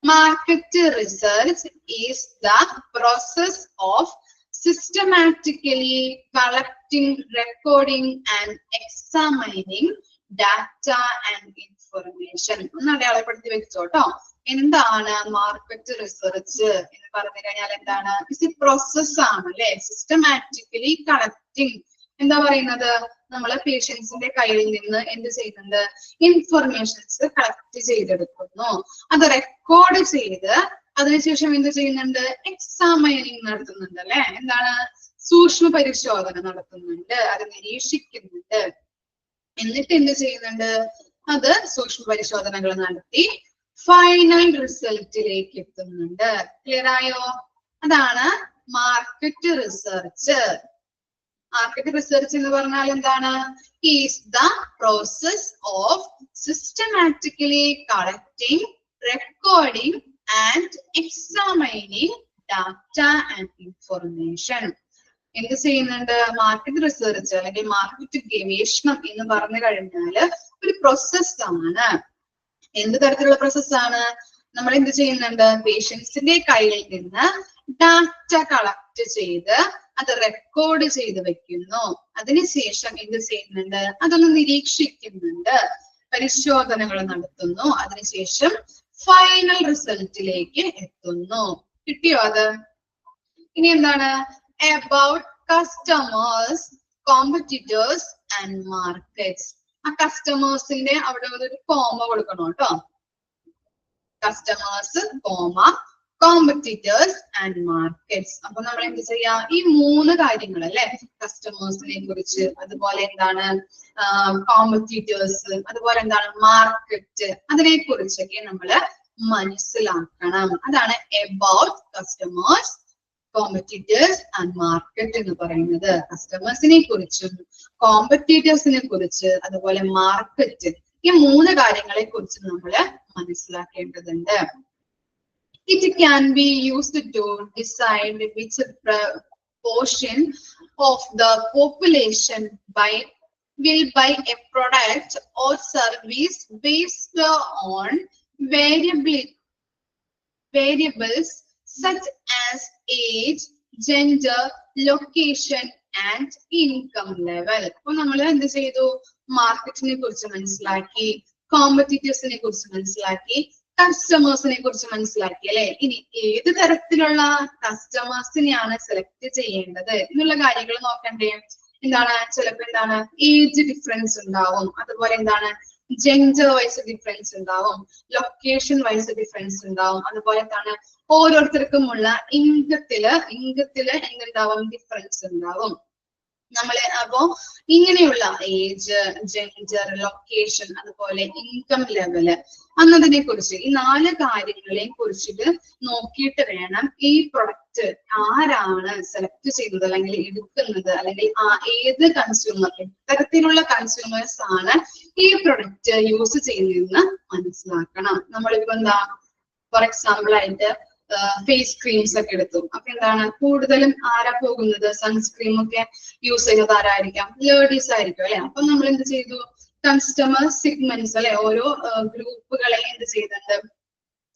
Market research is the process of systematically collecting, recording and examining data and information. ഒന്ന് അടയാളപ്പെടുത്തി വെച്ചോട്ടോ. എന്താണ് മാർക്കറ്റ് റിസർച്ച് എന്ന് പറഞ്ഞു കഴിഞ്ഞാൽ എന്താണ്? ഇത് പ്രോസസ് ആണ് അല്ലെ. സിസ്റ്റമാറ്റിക്കലി കളക്ടിങ് എന്താ പറയുന്നത്? നമ്മള് പേഷ്യൻസിന്റെ കയ്യിൽ നിന്ന് എന്ത് ചെയ്യുന്നുണ്ട്? ഇൻഫർമേഷൻസ് കളക്ട് ചെയ്തെടുക്കുന്നു, അത് റെക്കോർഡ് ചെയ്ത് അതിനുശേഷം എന്ത് ചെയ്യുന്നുണ്ട്? എക്സാമൈനിങ് നടത്തുന്നുണ്ട് അല്ലെ. എന്താണ്? സൂക്ഷ്മ പരിശോധന നടത്തുന്നുണ്ട്, അത് നിരീക്ഷിക്കുന്നുണ്ട്. എന്നിട്ട് എന്ത് ചെയ്യുന്നുണ്ട്? അത് സൂക്ഷ്മ പരിശോധനകൾ നടത്തി ഫൈനൽ റിസൾട്ടിലേക്ക് എത്തുന്നുണ്ട്. ക്ലിയർ ആയോ? അതാണ് മാർക്കറ്റ് റിസർച്ച്. മാർക്കറ്റ് റിസർച്ച് എന്ന് പറഞ്ഞാൽ എന്താണ്? Is the process of systematically collecting, recording and examining data and information. എന്ത് ചെയ്യുന്നുണ്ട്? മാർക്കറ്റ് റിസർച്ച് അല്ലെങ്കിൽ മാർക്കറ്റ് ഗവേഷണം എന്ന് പറഞ്ഞു കഴിഞ്ഞാല് ഒരു പ്രോസസ് ആണ്. എന്ത് തരത്തിലുള്ള പ്രോസസ് ആണ്? നമ്മൾ എന്ത് ചെയ്യുന്നുണ്ട്? പേഷ്യൻസിന്റെ കയ്യിൽ നിന്ന് ഡാറ്റ കളക്ട് ചെയ്ത് അത് റെക്കോർഡ് ചെയ്ത് വെക്കുന്നു. അതിനുശേഷം എന്ത് ചെയ്യുന്നുണ്ട്? അതൊന്ന് നിരീക്ഷിക്കുന്നുണ്ട്, പരിശോധനകൾ നടത്തുന്നു. അതിനുശേഷം ഫൈനൽ റിസൾട്ടിലേക്ക് എത്തുന്നു. കിട്ടിയോ അത്? ഇനി എന്താണ്? About customers, competitors and markets. ആ കസ്റ്റമേഴ്സിന്റെ അവിടെ ഒരു കോമ കൊടുക്കണം കേട്ടോ. Customers, comma, competitors and markets. അപ്പൊ നമ്മൾ എന്ത് ചെയ്യാം? ഈ 3 കാര്യങ്ങൾ അല്ലെ, കസ്റ്റമേഴ്സിനെ കുറിച്ച്, അതുപോലെ എന്താണ് കോമ്പറ്റീറ്റേഴ്സ്, അതുപോലെ എന്താണ് മാർക്കറ്റ്, അതിനെ കുറിച്ചൊക്കെ നമ്മള് മനസ്സിലാക്കണം. അതാണ് about customers, competitors and market എന്ന് പറയുന്നത്. കസ്റ്റമേഴ്സിനെ കുറിച്ചും കോമ്പറ്റീറ്റേഴ്സിനെ കുറിച്ച് അതുപോലെ മാർക്കറ്റ്, ഈ 3 കാര്യങ്ങളെ കുറിച്ച് നമ്മള് മനസ്സിലാക്കേണ്ടതുണ്ട്. It can be used to decide which portion of the population will buy a product or service based on variables such as age, gender, location and income level. അപ്പോൾ നമ്മൾ എന്ത് ചെയ്തു? മാർക്കറ്റിനെ കുറിച്ച് മനസ്സിലാക്കി, കോമ്പറ്റീറ്റേഴ്സിനെ കുറിച്ച് മനസ്സിലാക്കി, കസ്റ്റമേഴ്സിനെ കുറിച്ച് മനസ്സിലാക്കി അല്ലെ. ഇനി ഏത് തരത്തിലുള്ള കസ്റ്റമേഴ്സിനെയാണ് സെലക്ട് ചെയ്യേണ്ടത് എന്നുള്ള കാര്യങ്ങൾ നോക്കണ്ടേ? എന്താണ്? ചിലപ്പോ എന്താണ് ഏജ് ഡിഫറൻസ് ഉണ്ടാവും, അതുപോലെ എന്താണ് ജെൻഡർ വൈസ് ഡിഫറൻസ് ഉണ്ടാവും, ലൊക്കേഷൻ വൈസ് ഡിഫറൻസ് ഉണ്ടാവും, അതുപോലെ എന്താണ് ഓരോരുത്തർക്കുമുള്ള ഇൻകത്തില് എന്തുണ്ടാവും? ഡിഫറൻസ് ഉണ്ടാവും. നമ്മള് അപ്പോ ഇങ്ങനെയുള്ള ഏജ്, ജെൻഡർ, ലൊക്കേഷൻ, അതുപോലെ ഇൻകം ലെവല് എന്നതിനെ കുറിച്ച്, ഈ 4 കാര്യങ്ങളെയും കുറിച്ചിട്ട് നോക്കിയിട്ട് വേണം ഈ പ്രൊഡക്റ്റ് ആരാണ് സെലക്ട് ചെയ്യുന്നത് അല്ലെങ്കിൽ എടുക്കുന്നത്, അല്ലെങ്കിൽ ഏത് കൺസ്യൂമർ, എത്തരത്തിലുള്ള കൺസ്യൂമേഴ്സ് ആണ് ഈ പ്രൊഡക്റ്റ് യൂസ് ചെയ്യുന്നതെന്ന് മനസ്സിലാക്കണം. നമ്മളിപ്പോ എന്താ ഫോർ എക്സാമ്പിൾ ആയിട്ട് ഫേസ് ക്രീംസ് ഒക്കെ എടുത്തു. അപ്പൊ എന്താണ് കൂടുതലും ആരാ പോകുന്നത്? സൺസ്ക്രീം ഒക്കെ യൂസ് ചെയ്യുന്നത് ആരായിരിക്കാം? ലേഡീസ് ആയിരിക്കും അല്ലെ. അപ്പൊ നമ്മൾ എന്ത് ചെയ്തു? കസ്റ്റമർ സെഗ്മെന്റ്സ് അല്ലെ, ഓരോ ഗ്രൂപ്പുകളെ എന്ത് ചെയ്തിട്ടുണ്ട്?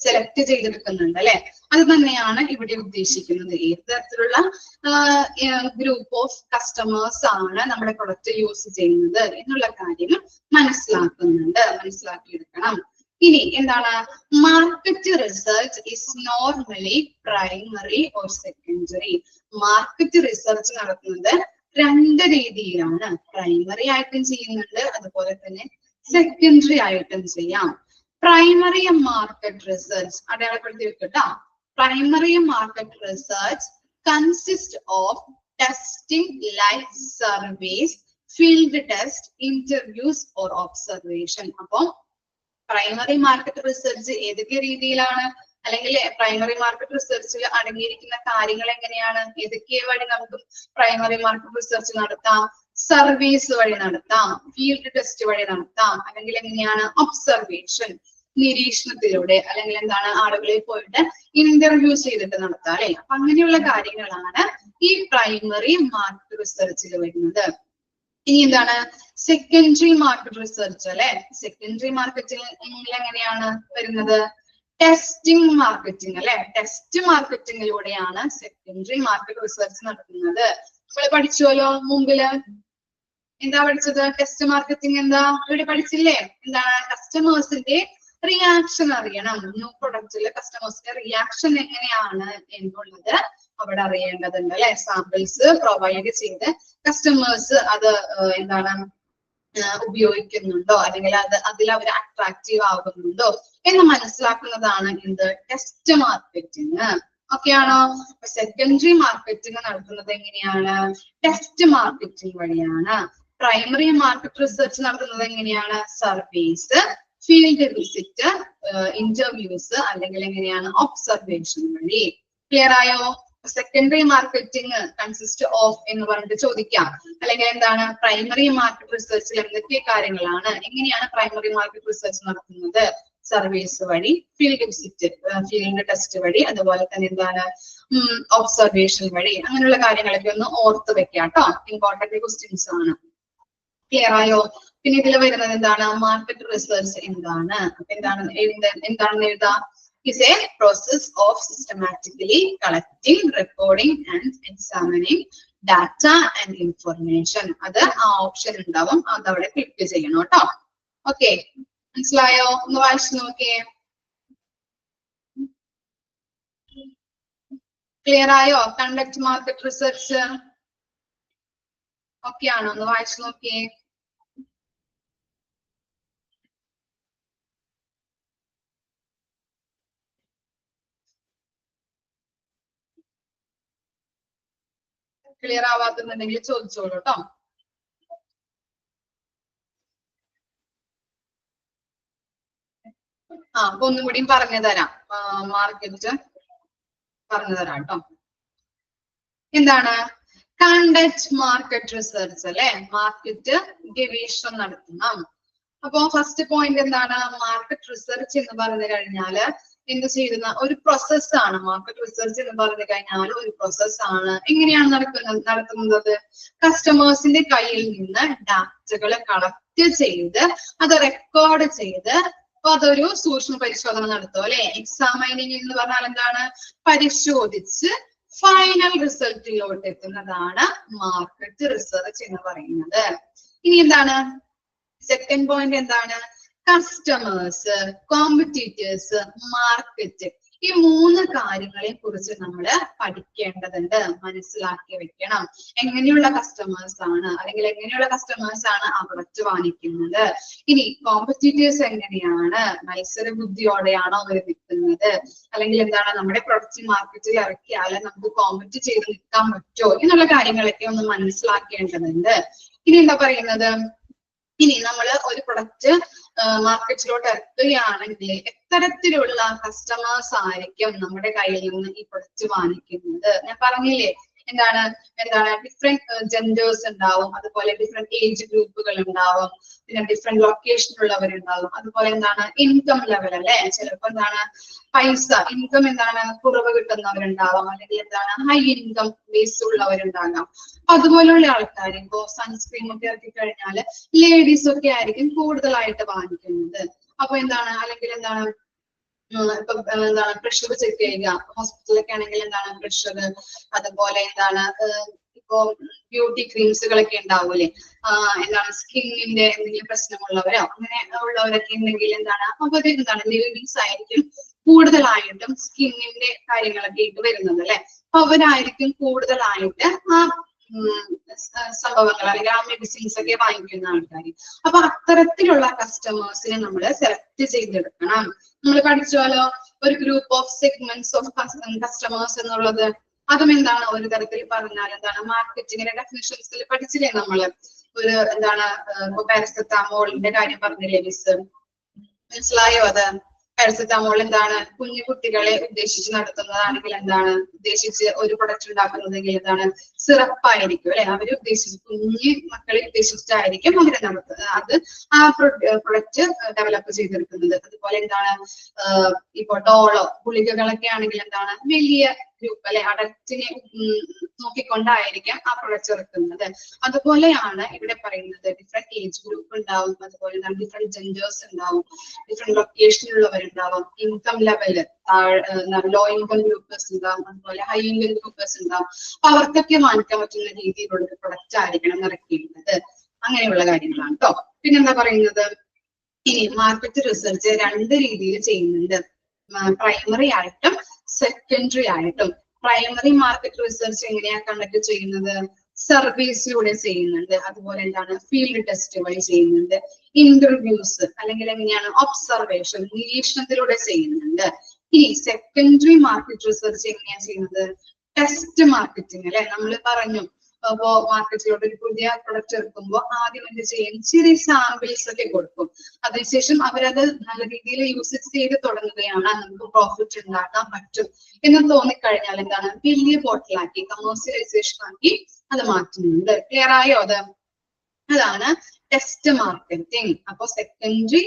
സെലക്ട് ചെയ്തെടുക്കുന്നുണ്ട് അല്ലെ. അത് തന്നെയാണ് ഇവിടെ ഉദ്ദേശിക്കുന്നത്. ഏത് തരത്തിലുള്ള ഗ്രൂപ്പ് ഓഫ് കസ്റ്റമേഴ്സ് ആണ് നമ്മുടെ പ്രൊഡക്റ്റ് യൂസ് ചെയ്യുന്നത് എന്നുള്ള കാര്യം മനസ്സിലാക്കിയെടുക്കണം. ഇനി എന്താണ്? Market research is normally primary or secondary. Market research നടത്തുന്നത് 2 രീതിയിലാണ്. പ്രൈമറി ആയിട്ടും ചെയ്യുന്നുണ്ട്, അതുപോലെ തന്നെ സെക്കൻഡറി ആയിട്ടും ചെയ്യാം. പ്രൈമറി മാർക്കറ്റ് റിസർച്ച് അടയാളപ്പെടുത്തി വെക്കട്ടോ. Primary market research consist of testing, life surveys, field test, interviews or observation. അപ്പൊ പ്രൈമറി മാർക്കറ്റ് റിസർച്ച് ഏതൊക്കെ രീതിയിലാണ്, അല്ലെങ്കിൽ പ്രൈമറി മാർക്കറ്റ് റിസർച്ചിൽ അടങ്ങിയിരിക്കുന്ന കാര്യങ്ങൾ എങ്ങനെയാണ്, ഏതൊക്കെ വഴി നമുക്ക് പ്രൈമറി മാർക്കറ്റ് റിസർച്ച് നടത്താം? സർവീസ് വഴി നടത്താം, ഫീൽഡ് ടെസ്റ്റ് വഴി നടത്താം, അല്ലെങ്കിൽ എങ്ങനെയാണ് ഒബ്സർവേഷൻ, നിരീക്ഷണത്തിലൂടെ, അല്ലെങ്കിൽ എന്താണ് ആളുകളിൽ പോയിട്ട് ഇന്റർവ്യൂ ചെയ്തിട്ട് നടത്താം അല്ലെ. അപ്പൊ അങ്ങനെയുള്ള കാര്യങ്ങളാണ് ഈ പ്രൈമറി മാർക്കറ്റ് റിസർച്ചിൽ വരുന്നത്. ഇനി എന്താണ് സെക്കൻഡറി മാർക്കറ്റ് റിസർച്ച് അല്ലെ. സെക്കൻഡറി മാർക്കറ്റിംഗ് എങ്ങനെയാണ് വരുന്നത്? ടെസ്റ്റിംഗ് മാർക്കറ്റിംഗ് അല്ലെ. ടെസ്റ്റ് മാർക്കറ്റിംഗിലൂടെയാണ് സെക്കൻഡറി മാർക്കറ്റ് റിസർച്ച് നടത്തുന്നത്. നമ്മൾ പഠിച്ചുവല്ലോ മുമ്പില്. എന്താ പഠിച്ചത്? ടെസ്റ്റ് മാർക്കറ്റിംഗ് എന്താ ഇവിടെ പഠിച്ചില്ലേ? എന്താണ്? കസ്റ്റമേഴ്സിന്റെ റിയാക്ഷൻ അറിയണം. ന്യൂ പ്രൊഡക്റ്റിലെ കസ്റ്റമേഴ്സിന്റെ റിയാക്ഷൻ എങ്ങനെയാണ് എന്നുള്ളത് അവിടെ അറിയേണ്ടതുണ്ട് അല്ലെ. സാമ്പിൾസ് പ്രൊവൈഡ് ചെയ്ത് കസ്റ്റമേഴ്സ് അത് എന്താണ് ഉപയോഗിക്കുന്നുണ്ടോ, അല്ലെങ്കിൽ അതിൽ അവർ അട്രാക്റ്റീവ് ആകുന്നുണ്ടോ എന്ന് മനസ്സിലാക്കുന്നതാണ് എന്ത്? Test marketing. ഓക്കെ ആണോ? സെക്കൻഡറി മാർക്കറ്റിംഗ് നടത്തുന്നത് എങ്ങനെയാണ്? ടെസ്റ്റ് മാർക്കറ്റിംഗ് വഴിയാണ്. പ്രൈമറി മാർക്കറ്റ് റിസർച്ച് നടത്തുന്നത് എങ്ങനെയാണ്? സർവീസ്, ഫീൽഡ് വിസിറ്റ്, ഇന്റർവ്യൂസ്, അല്ലെങ്കിൽ എങ്ങനെയാണ് ഒബ്സർവേഷൻ വഴി. ക്ലിയർ ആയോ? സെക്കൻഡറി മാർക്കറ്റിംഗ് കൺസിസ്റ്റ് ഓഫ് എന്ന് പറഞ്ഞിട്ട് ചോദിക്കാം. അല്ലെങ്കിൽ എന്താണ് പ്രൈമറി മാർക്കറ്റ് റിസർച്ചിൽ എന്തൊക്കെ കാര്യങ്ങളാണ്, എങ്ങനെയാണ് പ്രൈമറി മാർക്കറ്റ് റിസർച്ച് നടത്തുന്നത്? സർവീസ് വഴി, ഫീൽഡ് വിസിറ്റ്, ഫീൽഡ് ടെസ്റ്റ് വഴി, അതുപോലെ തന്നെ എന്താണ് ഒബ്സർവേഷൻ വഴി. അങ്ങനെയുള്ള കാര്യങ്ങളൊക്കെ ഒന്ന് ഓർത്ത് വെക്കാം കേട്ടോ. ഇമ്പോർട്ടന്റ് ക്വസ്റ്റ്യൻസ് ആണ്. ക്ലിയർ ആയോ? പിന്നെ ഇതിൽ വരുന്നത് എന്താണ്? മാർക്കറ്റ് റിസർച്ച് എന്താണ്? അപ്പൊ എന്താണെന്ന് എഴുതാം. is a process of systematically collecting, recording and examining data and information. അത് ആ ഓപ്ഷൻ ഉണ്ടാവും, അത് അവിടെ ക്ലിക്ക് ചെയ്യണം കേട്ടോ. ഓക്കെ, മനസ്സിലായോ? ഒന്ന് വായിച്ചു നോക്കിയേ. ക്ലിയർ ആയോ? കണ്ടക്ട് മാർക്കറ്റ് റിസർച്ച് ഓക്കെ ആണോ? ഒന്ന് വായിച്ചു നോക്കിയേ. ക്ലിയർ ആവാത്തുണ്ടെങ്കിൽ ചോദിച്ചോളൂ കേട്ടോ. അപ്പൊ ഒന്നും കൂടിയും പറഞ്ഞു തരാം. മാർക്കറ്റ് പറഞ്ഞു തരാം കേട്ടോ. എന്താണ് കണ്ടക്ട് മാർക്കറ്റ് റിസർച്ച് അല്ലെ. മാർക്കറ്റ് ഗവേഷണം നടത്തണം. അപ്പൊ ഫസ്റ്റ് പോയിന്റ് എന്താണ്? മാർക്കറ്റ് റിസർച്ച് എന്ന് പറഞ്ഞു കഴിഞ്ഞാല് എന്ത് ചെയ്യുന്ന ഒരു പ്രോസസ്സാണ്. മാർക്കറ്റ് റിസർച്ച് എന്ന് പറഞ്ഞു കഴിഞ്ഞാൽ ഒരു പ്രോസസ്സാണ്. എങ്ങനെയാണ് നടത്തുന്നത്? കസ്റ്റമേഴ്സിന്റെ കയ്യിൽ നിന്ന് ഡാറ്റകൾ കളക്ട് ചെയ്ത് അത് റെക്കോർഡ് ചെയ്ത് അതൊരു സൂക്ഷ്മ പരിശോധന നടത്തും അല്ലെ. എക്സാമൈനിങ് എന്ന് പറഞ്ഞാൽ എന്താണ്? പരിശോധിച്ച് ഫൈനൽ റിസൾട്ടിലോട്ട് എത്തുന്നതാണ് മാർക്കറ്റ് റിസർച്ച് എന്ന് പറയുന്നത്. ഇനി എന്താണ് സെക്കൻഡ് പോയിന്റ്? എന്താണ്? Customers, competitors, market. ഈ മൂന്ന് കാര്യങ്ങളെ കുറിച്ച് നമ്മൾ പഠിക്കേണ്ടതുണ്ട്, മനസ്സിലാക്കി വെക്കണം. എങ്ങനെയുള്ള കസ്റ്റമേഴ്സ് ആണ്, അല്ലെങ്കിൽ എങ്ങനെയുള്ള കസ്റ്റമേഴ്സ് ആണ് ആ പ്രൊഡക്റ്റ് വാങ്ങിക്കുന്നത്. ഇനി കോമ്പറ്റീറ്റേഴ്സ് എങ്ങനെയാണ്, മത്സര ബുദ്ധിയോടെയാണോ അവർ നിൽക്കുന്നത്, അല്ലെങ്കിൽ എന്താണ് നമ്മുടെ പ്രൊഡക്റ്റ് മാർക്കറ്റിൽ ഇറക്കിയാൽ നമുക്ക് കോമ്പറ്റ് ചെയ്ത് നിൽക്കാൻ പറ്റുമോ എന്നുള്ള കാര്യങ്ങളൊക്കെ ഒന്ന് മനസ്സിലാക്കേണ്ടതുണ്ട്. ഇനി എന്താ പറയുന്നത്? ഇനി നമ്മൾ ഒരു പ്രൊഡക്റ്റ് മാർക്കറ്റിലോട്ട് ഇറക്കുകയാണെങ്കിൽ എത്തരത്തിലുള്ള കസ്റ്റമേഴ്സ് ആയിരിക്കും നമ്മുടെ കയ്യിൽ നിന്ന് ഈ പ്രൊഡക്റ്റ് വാങ്ങിക്കുന്നത്? ഞാൻ പറഞ്ഞില്ലേ എന്താണ് ഡിഫറെന്റ് ജെൻഡേഴ്സ് ഉണ്ടാവും, അതുപോലെ ഡിഫറെന്റ് ഏജ് ഗ്രൂപ്പുകൾ ഉണ്ടാവും, പിന്നെ ഡിഫറെന്റ് ലൊക്കേഷനിലുള്ളവരുണ്ടാവും, അതുപോലെ എന്താണ് ഇൻകം ലെവൽ അല്ലെ. ചിലപ്പോ എന്താണ് പൈസ ഇൻകം എന്താണ് കുറവ് കിട്ടുന്നവരുണ്ടാവാം, അല്ലെങ്കിൽ എന്താണ് ഹൈ ഇൻകം ബേസ് ഉള്ളവരുണ്ടാകാം. അതുപോലുള്ള ആൾക്കാർ ഇപ്പോ സൺസ്ക്രീൻ ഒക്കെ ഇറക്കി കഴിഞ്ഞാൽ ലേഡീസ് ഒക്കെ ആയിരിക്കും കൂടുതലായിട്ട് വാങ്ങിക്കുന്നത്. അപ്പൊ എന്താണ്, അല്ലെങ്കിൽ എന്താണ് ഇപ്പൊ എന്താണ് പ്രഷർ ചെക്ക് ചെയ്യുക, ഹോസ്പിറ്റലൊക്കെ ആണെങ്കിൽ എന്താണ് പ്രഷർ, അതുപോലെ എന്താണ് ഇപ്പോ ബ്യൂട്ടി ക്രീംസുകളൊക്കെ ഉണ്ടാവൂലേ, എന്താണ് സ്കിന്നിന്റെ എന്തെങ്കിലും പ്രശ്നമുള്ളവരോ അങ്ങനെ ഉള്ളവരൊക്കെ ഉണ്ടെങ്കിൽ എന്താണ് അവര് എന്താണ് ലേഡീസ് ആയിരിക്കും കൂടുതലായിട്ടും സ്കിന്നിന്റെ കാര്യങ്ങളൊക്കെ ആയിട്ട് വരുന്നത് അല്ലെ. അപ്പൊ അവരായിരിക്കും കൂടുതലായിട്ട് ആ സംഭവങ്ങൾ അല്ലെങ്കിൽ ആ മെഡിസിൻസ് ഒക്കെ വാങ്ങിക്കുന്ന ആൾക്കാർ. അപ്പൊ അത്തരത്തിലുള്ള കസ്റ്റമേഴ്സിനെ നമ്മൾ സെലക്ട് ചെയ്തെടുക്കണം. നമ്മൾ പഠിച്ചാലോ ഒരു group of segments of customers എന്നുള്ളത്. അതും എന്താണ് ഒരു തരത്തിൽ പറഞ്ഞാൽ എന്താണ് മാർക്കറ്റിങ്ങിന്റെ ഡെഫിനിഷൻസിൽ പഠിച്ചില്ലേ നമ്മള്. ഒരു എന്താണ് പാരസെറ്റാമോളിന്റെ കാര്യം പറഞ്ഞില്ലേ മിസ്, മനസ്സിലായോ? അത് പാരസെറ്റാമോൾ എന്താണ് കുഞ്ഞു കുട്ടികളെ ഉദ്ദേശിച്ച് നടത്തുന്നതാണെങ്കിൽ എന്താണ് ഉദ്ദേശിച്ച് ഒരു പ്രൊഡക്റ്റ് ഉണ്ടാക്കുന്നതെങ്കിൽ എന്താണ് സിറപ്പായിരിക്കും അല്ലെ. അവര് ഉദ്ദേശിച്ച് കുഞ്ഞു മക്കളെ ഉദ്ദേശിച്ചിട്ടായിരിക്കും അവര് നടത്തുന്നത്, അത് ആ പ്രൊഡക്റ്റ് ഡെവലപ്പ് ചെയ്തെടുക്കുന്നത്. അതുപോലെ എന്താണ് ഇപ്പൊ ഡോളോ ഗുളികകളൊക്കെ ആണെങ്കിൽ എന്താണ് വലിയ ഗ്രൂപ്പ് അല്ലെ അഡൽറ്റിനെ നോക്കിക്കൊണ്ടായിരിക്കാം ആ പ്രൊഡക്റ്റ് ഇറക്കുന്നത്. അതുപോലെയാണ് ഇവിടെ പറയുന്നത് ഡിഫറെന്റ് ഏജ് ഗ്രൂപ്പ് ഉണ്ടാവും, അതുപോലെ ഡിഫറെന്റ് ജെൻഡേഴ്സ് ഉണ്ടാവും, ഡിഫറെന്റ് ലൊക്കേഷനിലുള്ളവരുണ്ടാവും, income level low income groupers ഉണ്ടാവും, അതുപോലെ ഹൈ ഇൻകം ഗ്രൂപ്പേഴ്സ് ഉണ്ടാവും. അപ്പൊ അവർക്കൊക്കെ മാനിക്കാൻ പറ്റുന്ന രീതിയിലുള്ള ഒരു പ്രൊഡക്റ്റ് ആയിരിക്കണം ഇറക്കിയിരുന്നത്. അങ്ങനെയുള്ള കാര്യങ്ങളാണ് കേട്ടോ. പിന്നെന്താ പറയുന്നത്, ഇനി മാർക്കറ്റ് റിസർച്ച് രണ്ട് രീതിയിൽ ചെയ്യുന്നുണ്ട്, പ്രൈമറി ആയിട്ടും സെക്കൻഡറി ആയിട്ടും. പ്രൈമറി മാർക്കറ്റ് റിസർച്ച് എങ്ങനെയാ കണ്ടക്ട് ചെയ്യുന്നത്? സർവീസിലൂടെ ചെയ്യുന്നുണ്ട്, അതുപോലെ എന്താണ് ഫീൽഡ് ടെസ്റ്റ് വഴി ചെയ്യുന്നുണ്ട്, ഇന്റർവ്യൂസ് അല്ലെങ്കിൽ എങ്ങനെയാണ് ഒബ്സർവേഷൻ നിരീക്ഷണത്തിലൂടെ ചെയ്യുന്നുണ്ട്. ഇനി സെക്കൻഡറി മാർക്കറ്റ് റിസർച്ച് എങ്ങനെയാ ചെയ്യുന്നത്? ടെസ്റ്റ് മാർക്കറ്റിംഗ് അല്ലെ. നമ്മൾ പറഞ്ഞു അപ്പോ മാർക്കറ്റിലോട്ട് ഒരു പുതിയ പ്രൊഡക്റ്റ് ഇറക്കുമ്പോൾ ആദ്യം എന്ത് ചെയ്യും, ചെറിയ സാമ്പിൾസ് ഒക്കെ കൊടുക്കും. അതിനുശേഷം അവരത് നല്ല രീതിയിൽ യൂസ് ചെയ്ത് തുടങ്ങുകയാണ്, നമുക്ക് പ്രോഫിറ്റ് ഉണ്ടാക്കാൻ പറ്റും എന്ന് തോന്നിക്കഴിഞ്ഞാൽ എന്താണ് വലിയ ബോട്ടിലാക്കി കമേഴ്സ്യലൈസേഷൻ ആക്കി അത് മാറ്റുന്നുണ്ട്. ക്ലിയർ ആയോ? അതാണ് ടെസ്റ്റ് മാർക്കറ്റിംഗ്. അപ്പൊ സെക്കൻഡറി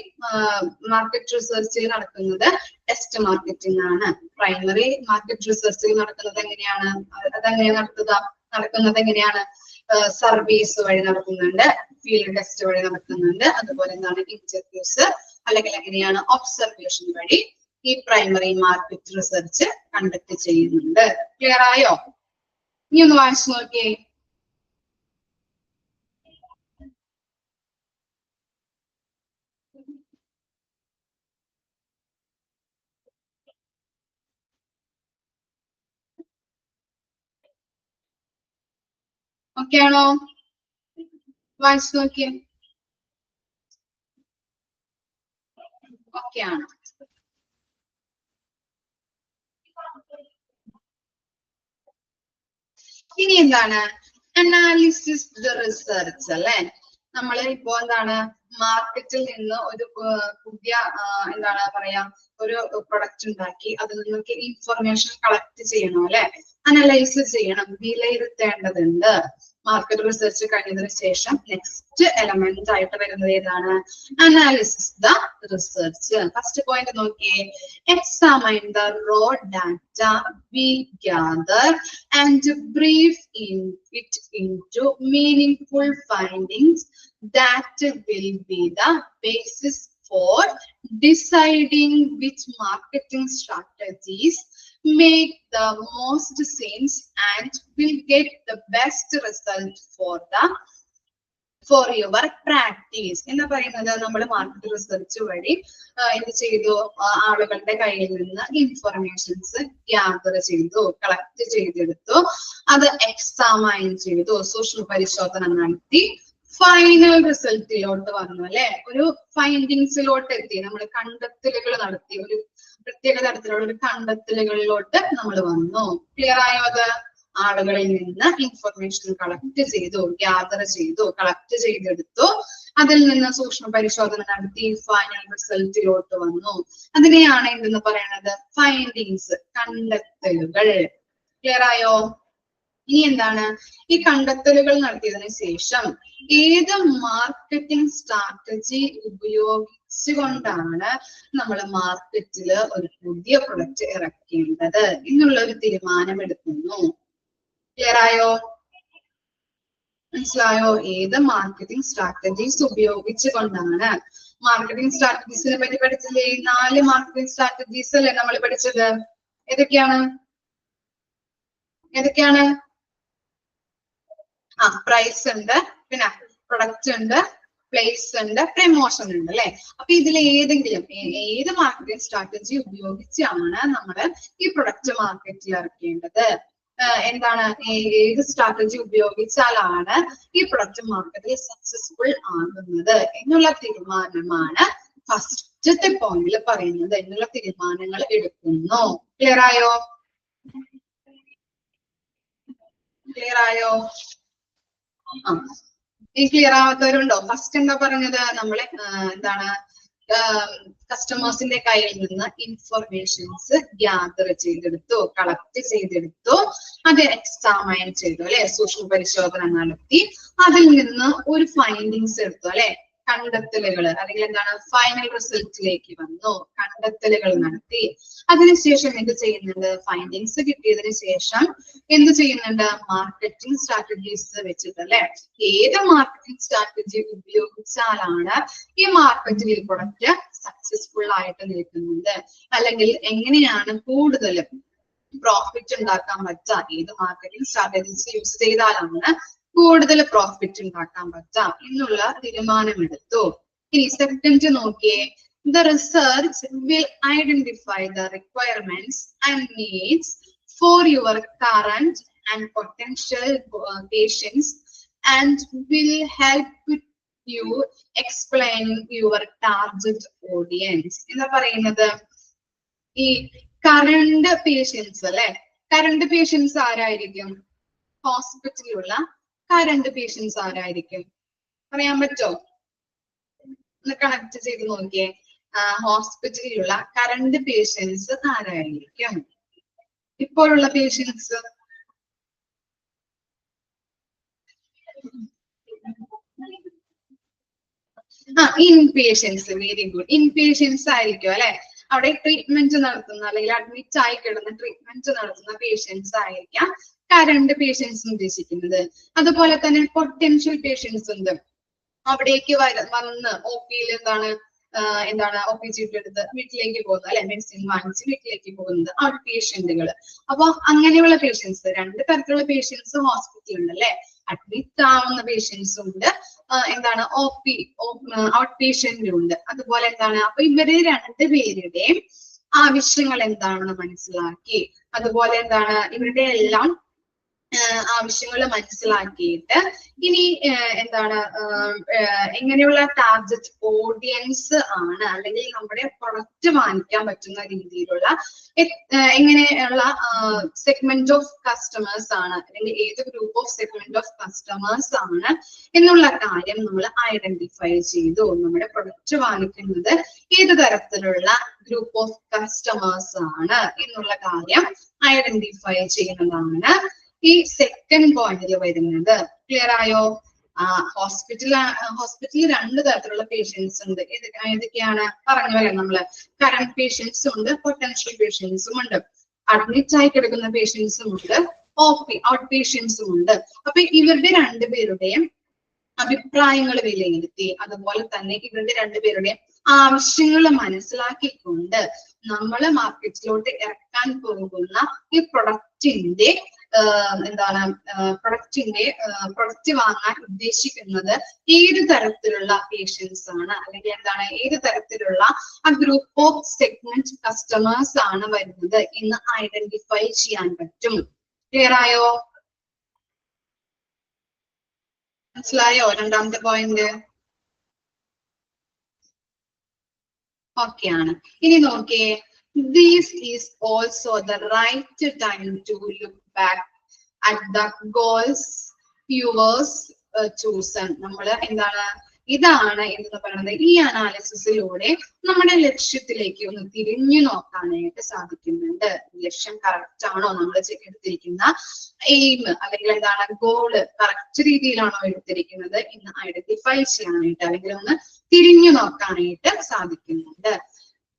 മാർക്കറ്റ് റിസർച്ചിൽ നടക്കുന്നത് ടെസ്റ്റ് മാർക്കറ്റിംഗ് ആണ്. പ്രൈമറി മാർക്കറ്റ് റിസർച്ചിൽ നടക്കുന്നത് എങ്ങനെയാണ്? നടക്കുന്നത് എങ്ങനെയാണ്? സർവീസ് വഴി നടക്കുന്നുണ്ട്, ഫീൽഡ് ടെസ്റ്റ് വഴി നടക്കുന്നുണ്ട്, അതുപോലെ എന്താണ് ഇന്റർവ്യൂസ് അല്ലെങ്കിൽ എങ്ങനെയാണ് ഒബ്സർവേഷൻ വഴി ഈ പ്രൈമറി മാർക്കറ്റ് റിസർച്ച് കണ്ടക്ട് ചെയ്യുന്നുണ്ട്. ക്ലിയർ ആയോ? ഇനി ഒന്ന് വായിച്ചു നോക്കിയേ. ഓക്കെ ആണോ? വായിച്ചു നോക്കിയേ. ഓക്കെ ആണ്. ഇനി എന്താണ് അനാലിസിസ് ദ റിസർച്ച് അല്ലെ. നമ്മള് ഇപ്പോ എന്താണ് മാർക്കറ്റിൽ നിന്ന് ഒരു പുതിയ എന്താണ് പറയാ ഒരു പ്രൊഡക്റ്റ് ഉണ്ടാക്കി അതിൽ നിന്നൊക്കെ ഇൻഫർമേഷൻ കളക്ട് ചെയ്യണം അല്ലെ, അനലൈസ് ചെയ്യണം, വിലയിരുത്തേണ്ടതുണ്ട്. മാർക്കറ്റ് റിസർച്ച് കഴിഞ്ഞതിന് ശേഷം നെക്സ്റ്റ് എലമെന്റ് ആയിട്ട് വരുന്നത് ഏതാണ്? Analysis the research. First point നോക്കിയേ, examine the raw data we gather and brief it into meaningful findings that will be the basis for deciding which marketing strategies make the most sense and will get the best result for your practice. എന്ന് പറയുന്നത് നമ്മൾ market research വഴി എന്ത് ചെയ്തു, ആളുകളുടെ കയ്യിൽ നിന്ന് informations gather ചെയ്തു, കളക്ട് ചെയ്തെടുത്തു, അത് എക്സാമൈൻ ചെയ്തു, സൂക്ഷ്മ പരിശോധന നടത്തി, ഫൈനൽ റിസൾട്ടിലോട്ട് വന്നു അല്ലെ, ഒരു ഫൈൻഡിങ്സിലോട്ട് എത്തി, നമ്മൾ കണ്ടെത്തലുകൾ നടത്തി, ഒരു പ്രത്യേക തരത്തിലുള്ള ഒരു കണ്ടെത്തലുകളിലോട്ട് നമ്മൾ വന്നു. ക്ലിയർ ആയോ? അത് ആളുകളിൽ നിന്ന് ഇൻഫർമേഷൻ കളക്ട് ചെയ്തു, ഗ്യാദർ ചെയ്തു, കളക്ട് ചെയ്തെടുത്തു, അതിൽ നിന്ന് സൂക്ഷ്മ പരിശോധന നടത്തി ഫൈനൽ റിസൾട്ടിലോട്ട് വന്നു. അതിനെയാണ് എന്തെന്ന് പറയുന്നത്? ഫൈൻഡിങ്സ്, കണ്ടെത്തലുകൾ. ക്ലിയർ ആയോ? ഇനി എന്താണ് ഈ കണ്ടെത്തലുകൾ നടത്തിയതിനു ശേഷം ഏത് മാർക്കറ്റിംഗ് സ്ട്രാറ്റജി ഉപയോഗിച്ചുകൊണ്ടാണ് നമ്മൾ മാർക്കറ്റിൽ ഒരു പുതിയ പ്രൊഡക്റ്റ് ഇറക്കേണ്ടത് എന്നുള്ള ഒരു തീരുമാനമെടുക്കുന്നു. ക്ലിയർ ആയോ? മനസ്സിലായോ? ഏത് മാർക്കറ്റിംഗ് സ്ട്രാറ്റജീസ് ഉപയോഗിച്ചുകൊണ്ടാണ്. മാർക്കറ്റിംഗ് സ്ട്രാറ്റജീസിനെ പറ്റി പഠിച്ചില്ലേ? 4 മാർക്കറ്റിംഗ് സ്ട്രാറ്റജീസ് അല്ലേ നമ്മൾ പഠിച്ചത്? ഏതൊക്കെയാണ്? പ്രൈസ് ഉണ്ട്, പിന്നെ പ്രൊഡക്റ്റ് ഉണ്ട്, പ്ലേസ് ഉണ്ട്, പ്രമോഷൻ ഉണ്ട് അല്ലെ. അപ്പൊ ഇതിൽ ഏത് മാർക്കറ്റിംഗ് സ്ട്രാറ്റജി ഉപയോഗിച്ചാണ് നമ്മൾ ഈ പ്രൊഡക്റ്റ് മാർക്കറ്റിൽ ഇറക്കേണ്ടത്? എന്താണ് ഏത് സ്ട്രാറ്റജി ഉപയോഗിച്ചാലാണ് ഈ പ്രൊഡക്റ്റ് മാർക്കറ്റിൽ സക്സസ്ഫുൾ ആകുന്നത് എന്നുള്ള തീരുമാനമാണ് ഫസ്റ്റത്തെ പോയിന്റിൽ പറയുന്നത്. എന്നുള്ള തീരുമാനങ്ങൾ എടുക്കുന്നു. ക്ലിയർ ആയോ? ക്ലിയർ ആയോ? ഈ ക്ലിയർ ആവാത്തവരുണ്ടോ? ഫസ്റ്റ് എന്താ പറഞ്ഞത്? നമ്മളെ എന്താണ് കസ്റ്റമേഴ്സിന്റെ കയ്യിൽ നിന്ന് ഇൻഫർമേഷൻസ് ഗ്യാദർ ചെയ്തെടുത്തു, കളക്ട് ചെയ്തെടുത്തു, അത് എക്സാമൈൻ ചെയ്തു അല്ലെ, സൂക്ഷ്മ പരിശോധന നടത്തി, അതിൽ നിന്ന് ഒരു ഫൈൻഡിങ്സ് എടുത്തു അല്ലെ, കണ്ടെത്തലുകൾ അല്ലെങ്കിൽ എന്താണ് ഫൈനൽ റിസൾട്ടിലേക്ക് വന്നു, കണ്ടെത്തലുകൾ നടത്തി. അതിനുശേഷം എന്ത് ചെയ്യുന്നുണ്ട്? ഫൈൻഡിങ്സ് കിട്ടിയതിനു ശേഷം എന്ത് ചെയ്യുന്നുണ്ട്? മാർക്കറ്റിംഗ് സ്ട്രാറ്റജീസ് വെച്ചിട്ട് അല്ലെ, ഏത് മാർക്കറ്റിംഗ് സ്ട്രാറ്റജി ഉപയോഗിച്ചാലാണ് ഈ മാർക്കറ്റിൽ ഈ പ്രൊഡക്റ്റ് സക്സസ്ഫുൾ ആയിട്ട് നിൽക്കുന്നത്, അല്ലെങ്കിൽ എങ്ങനെയാണ് കൂടുതൽ പ്രോഫിറ്റ് ഉണ്ടാക്കാൻ പറ്റുക, ഏത് മാർക്കറ്റിംഗ് സ്ട്രാറ്റജീസ് യൂസ് ചെയ്താലാണ് കൂടുതൽ പ്രോഫിറ്റ് ഉണ്ടാക്കാൻ പറ്റാം എന്നുള്ള തീരുമാനമെടുത്തു. ഇനി സെക്കൻഡ് നോക്കിയേ, the research will identify the requirements and needs for your current and potential patients and will help you explain your target audience. എന്താ പറയുന്നത്? ഈ കറണ്ട് പേഷ്യൻസ് അല്ലെ, കറണ്ട് പേഷ്യൻസ് ആരായിരിക്കും? ഹോസ്പിറ്റലിലുള്ള കറണ്ട് പേഷ്യൻസ് ആരായിരിക്കും? പറയാൻ പറ്റോ? ഒന്ന് കണക്ട് ചെയ്ത് നോക്കിയേ. ഹോസ്പിറ്റലിലുള്ള കറണ്ട് പേഷ്യൻസ് ആരായിരിക്കും? ഇപ്പോഴുള്ള patients inpatients. Very good. Inpatients ആയിരിക്കും അല്ലെ. അവിടെ ട്രീറ്റ്മെന്റ് നടത്തുന്ന അല്ലെങ്കിൽ അഡ്മിറ്റ് ആയി കിടന്ന് ട്രീറ്റ്മെന്റ് നടത്തുന്ന പേഷ്യൻസ് ആയിരിക്കാം കറണ്ട് പേഷ്യൻസ് ഉദ്ദേശിക്കുന്നത്. അതുപോലെ തന്നെ പൊട്ടൻഷ്യൽ പേഷ്യൻസ് ഉണ്ട്. അവിടേക്ക് വന്ന് ഒ പിയിൽ എന്താണ് ഒ പി ചീട്ട് എടുത്ത് വീട്ടിലേക്ക് പോകുന്നത് അല്ലെ, മെഡിസിൻ വാങ്ങിച്ച് വീട്ടിലേക്ക് പോകുന്നത് ഔട്ട് പേഷ്യന്റുകൾ. അപ്പൊ അങ്ങനെയുള്ള പേഷ്യൻസ്, രണ്ട് തരത്തിലുള്ള പേഷ്യൻസ് ഹോസ്പിറ്റലിൽ ഉണ്ട് അല്ലെ. അഡ്മിറ്റ് ആവുന്ന പേഷ്യൻസും ഉണ്ട്, എന്താണ് ഔട്ട് പേഷ്യന്റും ഉണ്ട്. അതുപോലെ എന്താണ്, അപ്പൊ ഇവര് രണ്ടുപേരുടെയും ആവശ്യങ്ങൾ എന്താണെന്ന് മനസ്സിലാക്കി, അതുപോലെ എന്താണ് ഇവരുടെ എല്ലാം ആവശ്യങ്ങൾ മനസ്സിലാക്കിയിട്ട് ഇനി എന്താണ് എങ്ങനെയുള്ള ടാർഗറ്റ് ഓഡിയൻസ് ആണ് അല്ലെങ്കിൽ നമ്മുടെ പ്രൊഡക്റ്റ് വാങ്ങിക്കാൻ പറ്റുന്ന രീതിയിലുള്ള എങ്ങനെയുള്ള സെഗ്മെന്റ് ഓഫ് കസ്റ്റമേഴ്സ് ആണ് അല്ലെങ്കിൽ ഏത് group of segment of customers ആണ് എന്നുള്ള കാര്യം നമ്മൾ ഐഡന്റിഫൈ ചെയ്തു. നമ്മുടെ പ്രൊഡക്റ്റ് വാങ്ങിക്കുന്നത് ഏത് തരത്തിലുള്ള ഗ്രൂപ്പ് ഓഫ് കസ്റ്റമേഴ്സ് ആണ് എന്നുള്ള കാര്യം ഐഡന്റിഫൈ ചെയ്യുന്നതാണ് ഈ സെക്കൻഡ് പോയിന്റിൽ വരുന്നത്. ക്ലിയർ ആയോ? ഹോസ്പിറ്റലിൽ രണ്ട് തരത്തിലുള്ള പേഷ്യൻസ് ഉണ്ട്. ഏതൊക്കെയാണ് പറഞ്ഞല്ലേ നമ്മള്? കറന്റ് പേഷ്യൻസും ഉണ്ട്, പൊട്ടൻഷ്യൽ പേഷ്യൻസും ഉണ്ട്, അഡ്മിറ്റ് ആയി കിടക്കുന്ന പേഷ്യൻസും ഉണ്ട്, ഔട്ട് പേഷ്യൻസും ഉണ്ട്. അപ്പൊ ഇവരുടെ രണ്ടുപേരുടെയും അഭിപ്രായങ്ങൾ വിലയിരുത്തി അതുപോലെ തന്നെ ഇവരുടെ രണ്ടുപേരുടെയും ആവശ്യങ്ങൾ മനസ്സിലാക്കിക്കൊണ്ട് നമ്മൾ മാർക്കറ്റിലോട്ട് ഇറക്കാൻ പോകുന്ന ഈ പ്രൊഡക്റ്റിന്റെ എന്താണ് പ്രൊഡക്റ്റ് വാങ്ങാൻ ഉദ്ദേശിക്കുന്നത് ഏത് തരത്തിലുള്ള പേഷ്യൻസ് ആണ് അല്ലെങ്കിൽ എന്താണ് ഏത് തരത്തിലുള്ള ആ ഗ്രൂപ്പ് ഓഫ് സെഗ്മെന്റ് കസ്റ്റമേഴ്സ് ആണ് വരുന്നത് എന്ന് ഐഡന്റിഫൈ ചെയ്യാൻ പറ്റും. ക്ലിയർ ആയോ? മനസ്സിലായോ രണ്ടാമത്തെ പോയിന്റ്? ഓക്കെ ആണ്. ഇനി നോക്കിയേ, this is also the right time to look back at the goals yours chosen. നമ്മൾ എന്താണ് ഇതാണ് എന്ന് പറയുന്നത് ഈ അനാലിസിസിലൂടെ നമ്മുടെ ലക്ഷ്യത്തിലേക്ക് ഒന്ന് തിരിഞ്ഞു നോക്കാനായിട്ട് സാധിക്കുന്നുണ്ട്. ലക്ഷ്യം കറക്റ്റ് ആണോ, നമ്മൾ എടുത്തിരിക്കുന്ന എയിം അല്ലെങ്കിൽ എന്താണ് ഗോള് കറക്റ്റ് രീതിയിലാണോ എടുത്തിരിക്കുന്നത് എന്ന് ഐഡന്റിഫൈ ചെയ്യാനായിട്ട് അല്ലെങ്കിൽ ഒന്ന് തിരിഞ്ഞു നോക്കാനായിട്ട് സാധിക്കുന്നുണ്ട്.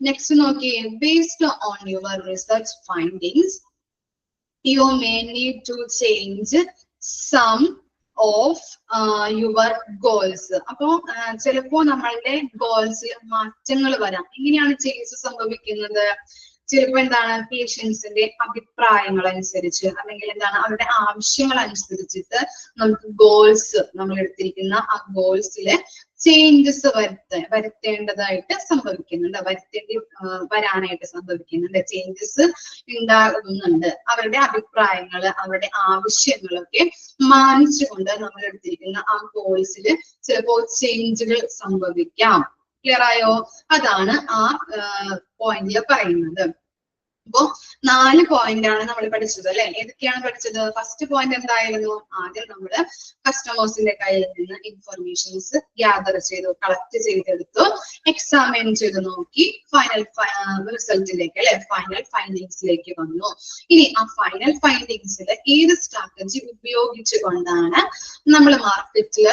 നെക്സ്റ്റ് നോക്കിയേ, based on your research findings you may need to change some of your goals. അപ്പോ ചിലപ്പോ നമ്മളുടെ ഗോൾസിൽ മാറ്റങ്ങൾ വരാം. എങ്ങനെയാണ് ചേഞ്ച് സംഭവിക്കുന്നത്? ചിലപ്പോ എന്താണ് പേഷ്യൻസിന്റെ അഭിപ്രായങ്ങൾ അനുസരിച്ച് അല്ലെങ്കിൽ എന്താണ് അവരുടെ ആവശ്യങ്ങൾ അനുസരിച്ചിട്ട് നമുക്ക് ഗോൾസ് നമ്മൾ എടുത്തിരിക്കുന്ന ആ ഗോൾസിലെ ചേഞ്ചസ് വരുത്തേണ്ടതായിട്ട് സംഭവിക്കുന്നുണ്ട്, വരാനായിട്ട് സംഭവിക്കുന്നുണ്ട്, ചേഞ്ചസ് ഉണ്ടാകുന്നുണ്ട്. അവരുടെ അഭിപ്രായങ്ങൾ അവരുടെ ആവശ്യങ്ങളൊക്കെ മാനിച്ചുകൊണ്ട് നമ്മൾ എടുത്തിരിക്കുന്ന ആ ഗോൾസിൽ ചിലപ്പോൾ ചേഞ്ചുകൾ സംഭവിക്കാം. ക്ലിയർ ആയോ? അതാണ് ആ പോയിന്റിൽ പറയുന്നത്. അപ്പോ 4 പോയിന്റ് ആണ് നമ്മൾ പഠിച്ചത് അല്ലെ. ഏതൊക്കെയാണ് പഠിച്ചത്? ഫസ്റ്റ് പോയിന്റ് എന്തായിരുന്നു? ആദ്യം നമ്മൾ കസ്റ്റമേഴ്സിന്റെ കയ്യിൽ നിന്ന് ഇൻഫർമേഷൻസ് ഗ്യാദർ ചെയ്തു, കളക്ട് ചെയ്തെടുത്തു, എക്സാമിൻ ചെയ്ത് നോക്കി, ഫൈനൽ റിസൾട്ടിലേക്ക് അല്ലെ, ഫൈനൽ ഫൈൻഡിങ്സിലേക്ക് വന്നു. ഇനി ആ ഫൈനൽ ഫൈൻഡിങ്സിൽ ഏത് സ്ട്രാറ്റജി ഉപയോഗിച്ചുകൊണ്ടാണ് നമ്മൾ മാർക്കറ്റിൽ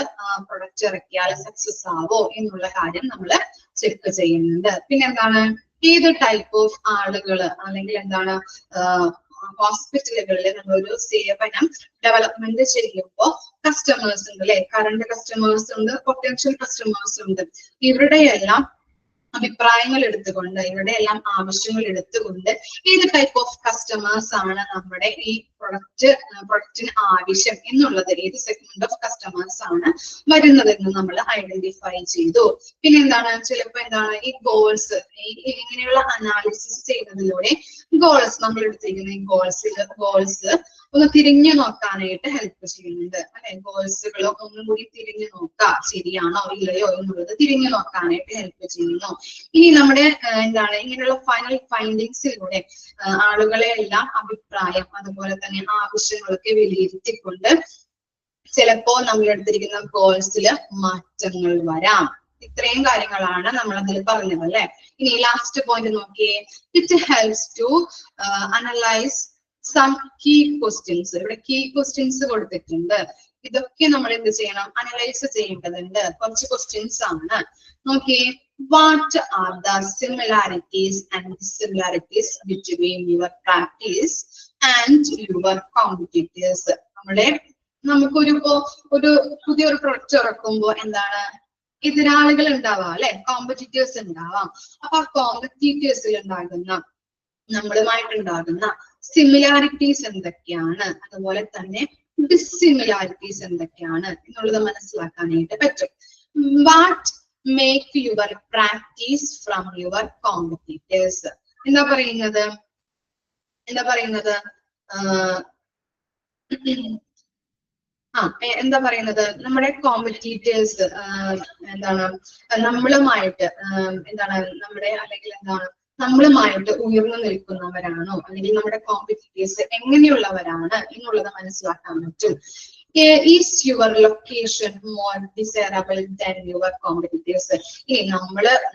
പ്രൊഡക്റ്റ് ഇറക്കിയാൽ സക്സസ് ആവോ എന്നുള്ള കാര്യം നമ്മൾ ചെക്ക് ചെയ്യുന്നുണ്ട്. പിന്നെന്താണ്, ഏത് ടൈപ്പ് ഓഫ് ആളുകൾ അല്ലെങ്കിൽ എന്താണ് ഹോസ്പിറ്റലുകളിൽ നമ്മളൊരു സേവനം ഡെവലപ്മെന്റ് ചെയ്യുമ്പോൾ കസ്റ്റമേഴ്സ് ഉണ്ട് അല്ലെ, കറണ്ട് കസ്റ്റമേഴ്സ് ഉണ്ട്, പൊട്ടൻഷ്യൽ കസ്റ്റമേഴ്സ് ഉണ്ട്. ഇവരുടെയെല്ലാം അഭിപ്രായങ്ങൾ എടുത്തുകൊണ്ട് ഇവരുടെ എല്ലാം ആവശ്യങ്ങൾ എടുത്തുകൊണ്ട് ഏത് ടൈപ്പ് ഓഫ് കസ്റ്റമേഴ്സ് ആണ് നമ്മുടെ ഈ പ്രൊഡക്റ്റിന് ആവശ്യം എന്നുള്ളത്, ഏത് സെഗ്മെന്റ് ഓഫ് കസ്റ്റമേഴ്സ് ആണ് വരുന്നതെന്ന് നമ്മൾ ഐഡന്റിഫൈ ചെയ്തു. പിന്നെ എന്താണ്, ചിലപ്പോ എന്താണ് ഈ ഗോൾസ്, ഇങ്ങനെയുള്ള അനാലിസിസ് ചെയ്യുന്നതിലൂടെ ഗോൾസ് നമ്മൾ എടുത്തിരിക്കുന്ന ഈ ഗോൾസ് ഒന്ന് തിരിഞ്ഞു നോക്കാനായിട്ട് ഹെൽപ്പ് ചെയ്യുന്നുണ്ട് അല്ലെ. ഗോൾസുകൾ ഒന്നും കൂടി തിരിഞ്ഞു നോക്കുക, ശരിയാണോ ഇല്ലയോ എന്നുള്ളത് തിരിഞ്ഞു നോക്കാനായിട്ട് ഹെൽപ്പ് ചെയ്യുന്നു. ഇനി നമ്മുടെ എന്താണ് ഇങ്ങനെയുള്ള ഫൈനൽ ഫൈൻഡിങ്സിലൂടെ ആളുകളെ എല്ലാം അഭിപ്രായം അതുപോലെ തന്നെ ആവശ്യങ്ങളൊക്കെ വിലയിരുത്തിക്കൊണ്ട് ചിലപ്പോ നമ്മൾ എടുത്തിരിക്കുന്ന ഗോൾസിൽ മാറ്റങ്ങൾ വരാം. ഇത്രയും കാര്യങ്ങളാണ് നമ്മൾ അതിൽ പറഞ്ഞത് അല്ലെ. ഇനി ലാസ്റ്റ് പോയിന്റ് നോക്കിയേ, it helps to analyse some key questions. ഇവിടെ കീ ക്വസ്റ്റ്യൻസ് കൊടുത്തിട്ടുണ്ട്. ഇതൊക്കെ നമ്മൾ എന്ത് ചെയ്യണം, അനലൈസ് ചെയ്യേണ്ടതുണ്ട്. കുറച്ച് ക്വസ്റ്റ്യൻസ് ആണ്. നോക്കിയേ, what are the similarities and dissimilarities between your practice and your competitors. നമുക്കൊരു പുതിയൊരു പ്രൊഡക്റ്റ് ഇറക്കുമ്പോൾ എന്താണ്, എതിരാളികൾ ഉണ്ടാവാം അല്ലെ, കോമ്പറ്റീറ്റേഴ്സ് ഉണ്ടാവാം. അപ്പൊ ആ കോമ്പറ്റീറ്റേഴ്സിൽ ഉണ്ടാകുന്ന നമ്മളുമായിട്ടുണ്ടാകുന്ന സിമിലാരിറ്റീസ് എന്തൊക്കെയാണ്, അതുപോലെ തന്നെ ഡിസിമിലാരിറ്റീസ് എന്തൊക്കെയാണ് എന്നുള്ളത് മനസ്സിലാക്കാനായിട്ട് പറ്റും. What make your practice from your competitors. എന്താ പറയുന്നത് എന്താ പറയുന്നത്, നമ്മുടെ കോമ്പറ്റീറ്റേഴ്സ് എന്താണ് നമ്മളുമായിട്ട് നമ്മുടെ അല്ലെങ്കിൽ നമ്മളുമായിട്ട് ഉയർന്നു നിൽക്കുന്നവരാണോ അല്ലെങ്കിൽ നമ്മുടെ കോമ്പറ്റീറ്റേഴ്സ് എങ്ങനെയുള്ളവരാണ് എന്നുള്ളത് മനസ്സിലാക്കാൻ പറ്റും. Is your location more desirable than your competitors?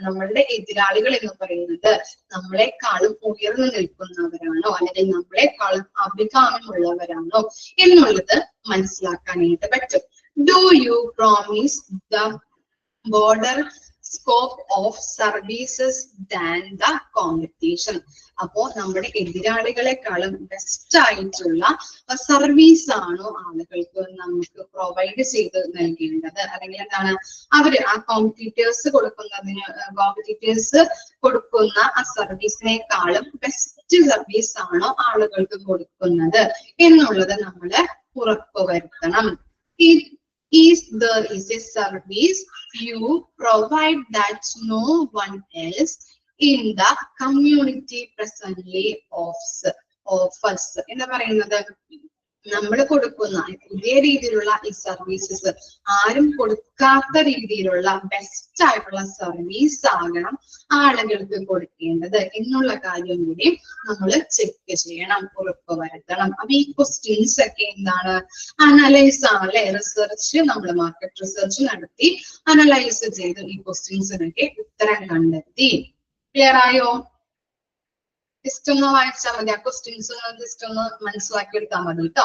നമ്മളുടെ എതിരാളികൾ എന്ന് പറയുന്നത് നമ്മളെക്കാളും ഉയർന്നു നിൽക്കുന്നവരാണോ അല്ലെങ്കിൽ നമ്മളെക്കാളും അഭികാമ്യമുള്ളവരാണോ എന്നുള്ളത് മനസ്സിലാക്കാനായിട്ട് പറ്റും. Do you promise the broader scope of services than the competition? അപ്പോ നമ്മുടെ എതിരാളികളെക്കാളും ബെസ്റ്റ് ആയിട്ടുള്ള സർവീസ് ആണോ ആളുകൾക്ക് നമുക്ക് പ്രൊവൈഡ് ചെയ്ത് നൽകേണ്ടത്, അല്ലെങ്കിൽ അവര് ആ കോമ്പറ്റീറ്റേഴ്സ് കൊടുക്കുന്ന ആ സർവീസിനേക്കാളും ബെസ്റ്റ് സർവീസ് ആണോ ആളുകൾക്ക് കൊടുക്കുന്നത് എന്നുള്ളത് നമ്മൾ ഉറപ്പുവരുത്തണം. Is there is a service you provide that no one else in the community presently offers? എന്താ പറയുന്നത്, നമ്മൾ കൊടുക്കുന്ന പുതിയ രീതിയിലുള്ള ഈ സർവീസസ് ആരും കൊടുക്കാത്ത രീതിയിലുള്ള ബെസ്റ്റ് ആയിട്ടുള്ള സർവീസ് ആകണം ആളുകൾക്ക് കൊടുക്കേണ്ടത് എന്നുള്ള കാര്യം കൂടി നമ്മൾ ചെക്ക് ചെയ്യണം, ഉറപ്പുവരുത്തണം. അപ്പൊ ഈ ക്വസ്റ്റ്യൻസ് ഒക്കെ എന്താണ്, അനലൈസ് ആണല്ലേ, റിസർച്ച്, നമ്മൾ മാർക്കറ്റ് റിസർച്ച് നടത്തി അനലൈസ് ചെയ്ത് ഈ ക്വസ്റ്റ്യൻസിനൊക്കെ ഉത്തരം കണ്ടെത്തി. ക്ലിയർ ആയോ? ജസ്റ്റ് ഒന്ന് വായിച്ചാൽ മതി, ആ ക്വസ്റ്റ്യൻസ് ജസ്റ്റ് ഒന്ന് മനസ്സിലാക്കി എടുത്താൽ മതി കേട്ടോ.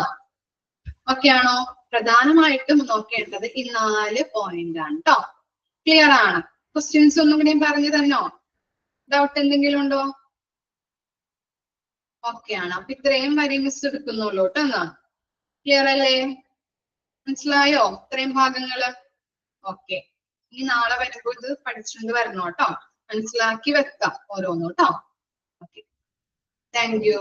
ഓക്കെ ആണോ? പ്രധാനമായിട്ടും നോക്കേണ്ടത് ഈ 4 പോയിന്റ് ആണ് കേട്ടോ. ക്ലിയർ ആണ്? ക്വസ്റ്റ്യൻസ് ഒന്നും കൂടി പറഞ്ഞു തന്നോ? ഡൗട്ട് എന്തെങ്കിലും ഉണ്ടോ? ഓക്കെ ആണ്. അപ്പൊ ഇത്രയും വരെ മിസ് എടുക്കുന്നുള്ളൂ കേട്ടോ. എന്നാ ക്ലിയർ അല്ലേ? മനസ്സിലായോ ഇത്രയും ഭാഗങ്ങള്? ഓക്കെ, ഇനി നാളെ വരുമ്പോൾ ഇത് പഠിച്ചുകൊണ്ട് വരണം കേട്ടോ. മനസ്സിലാക്കി വെക്കാം ഓരോന്നും കേട്ടോ. ഓക്കെ. Thank you.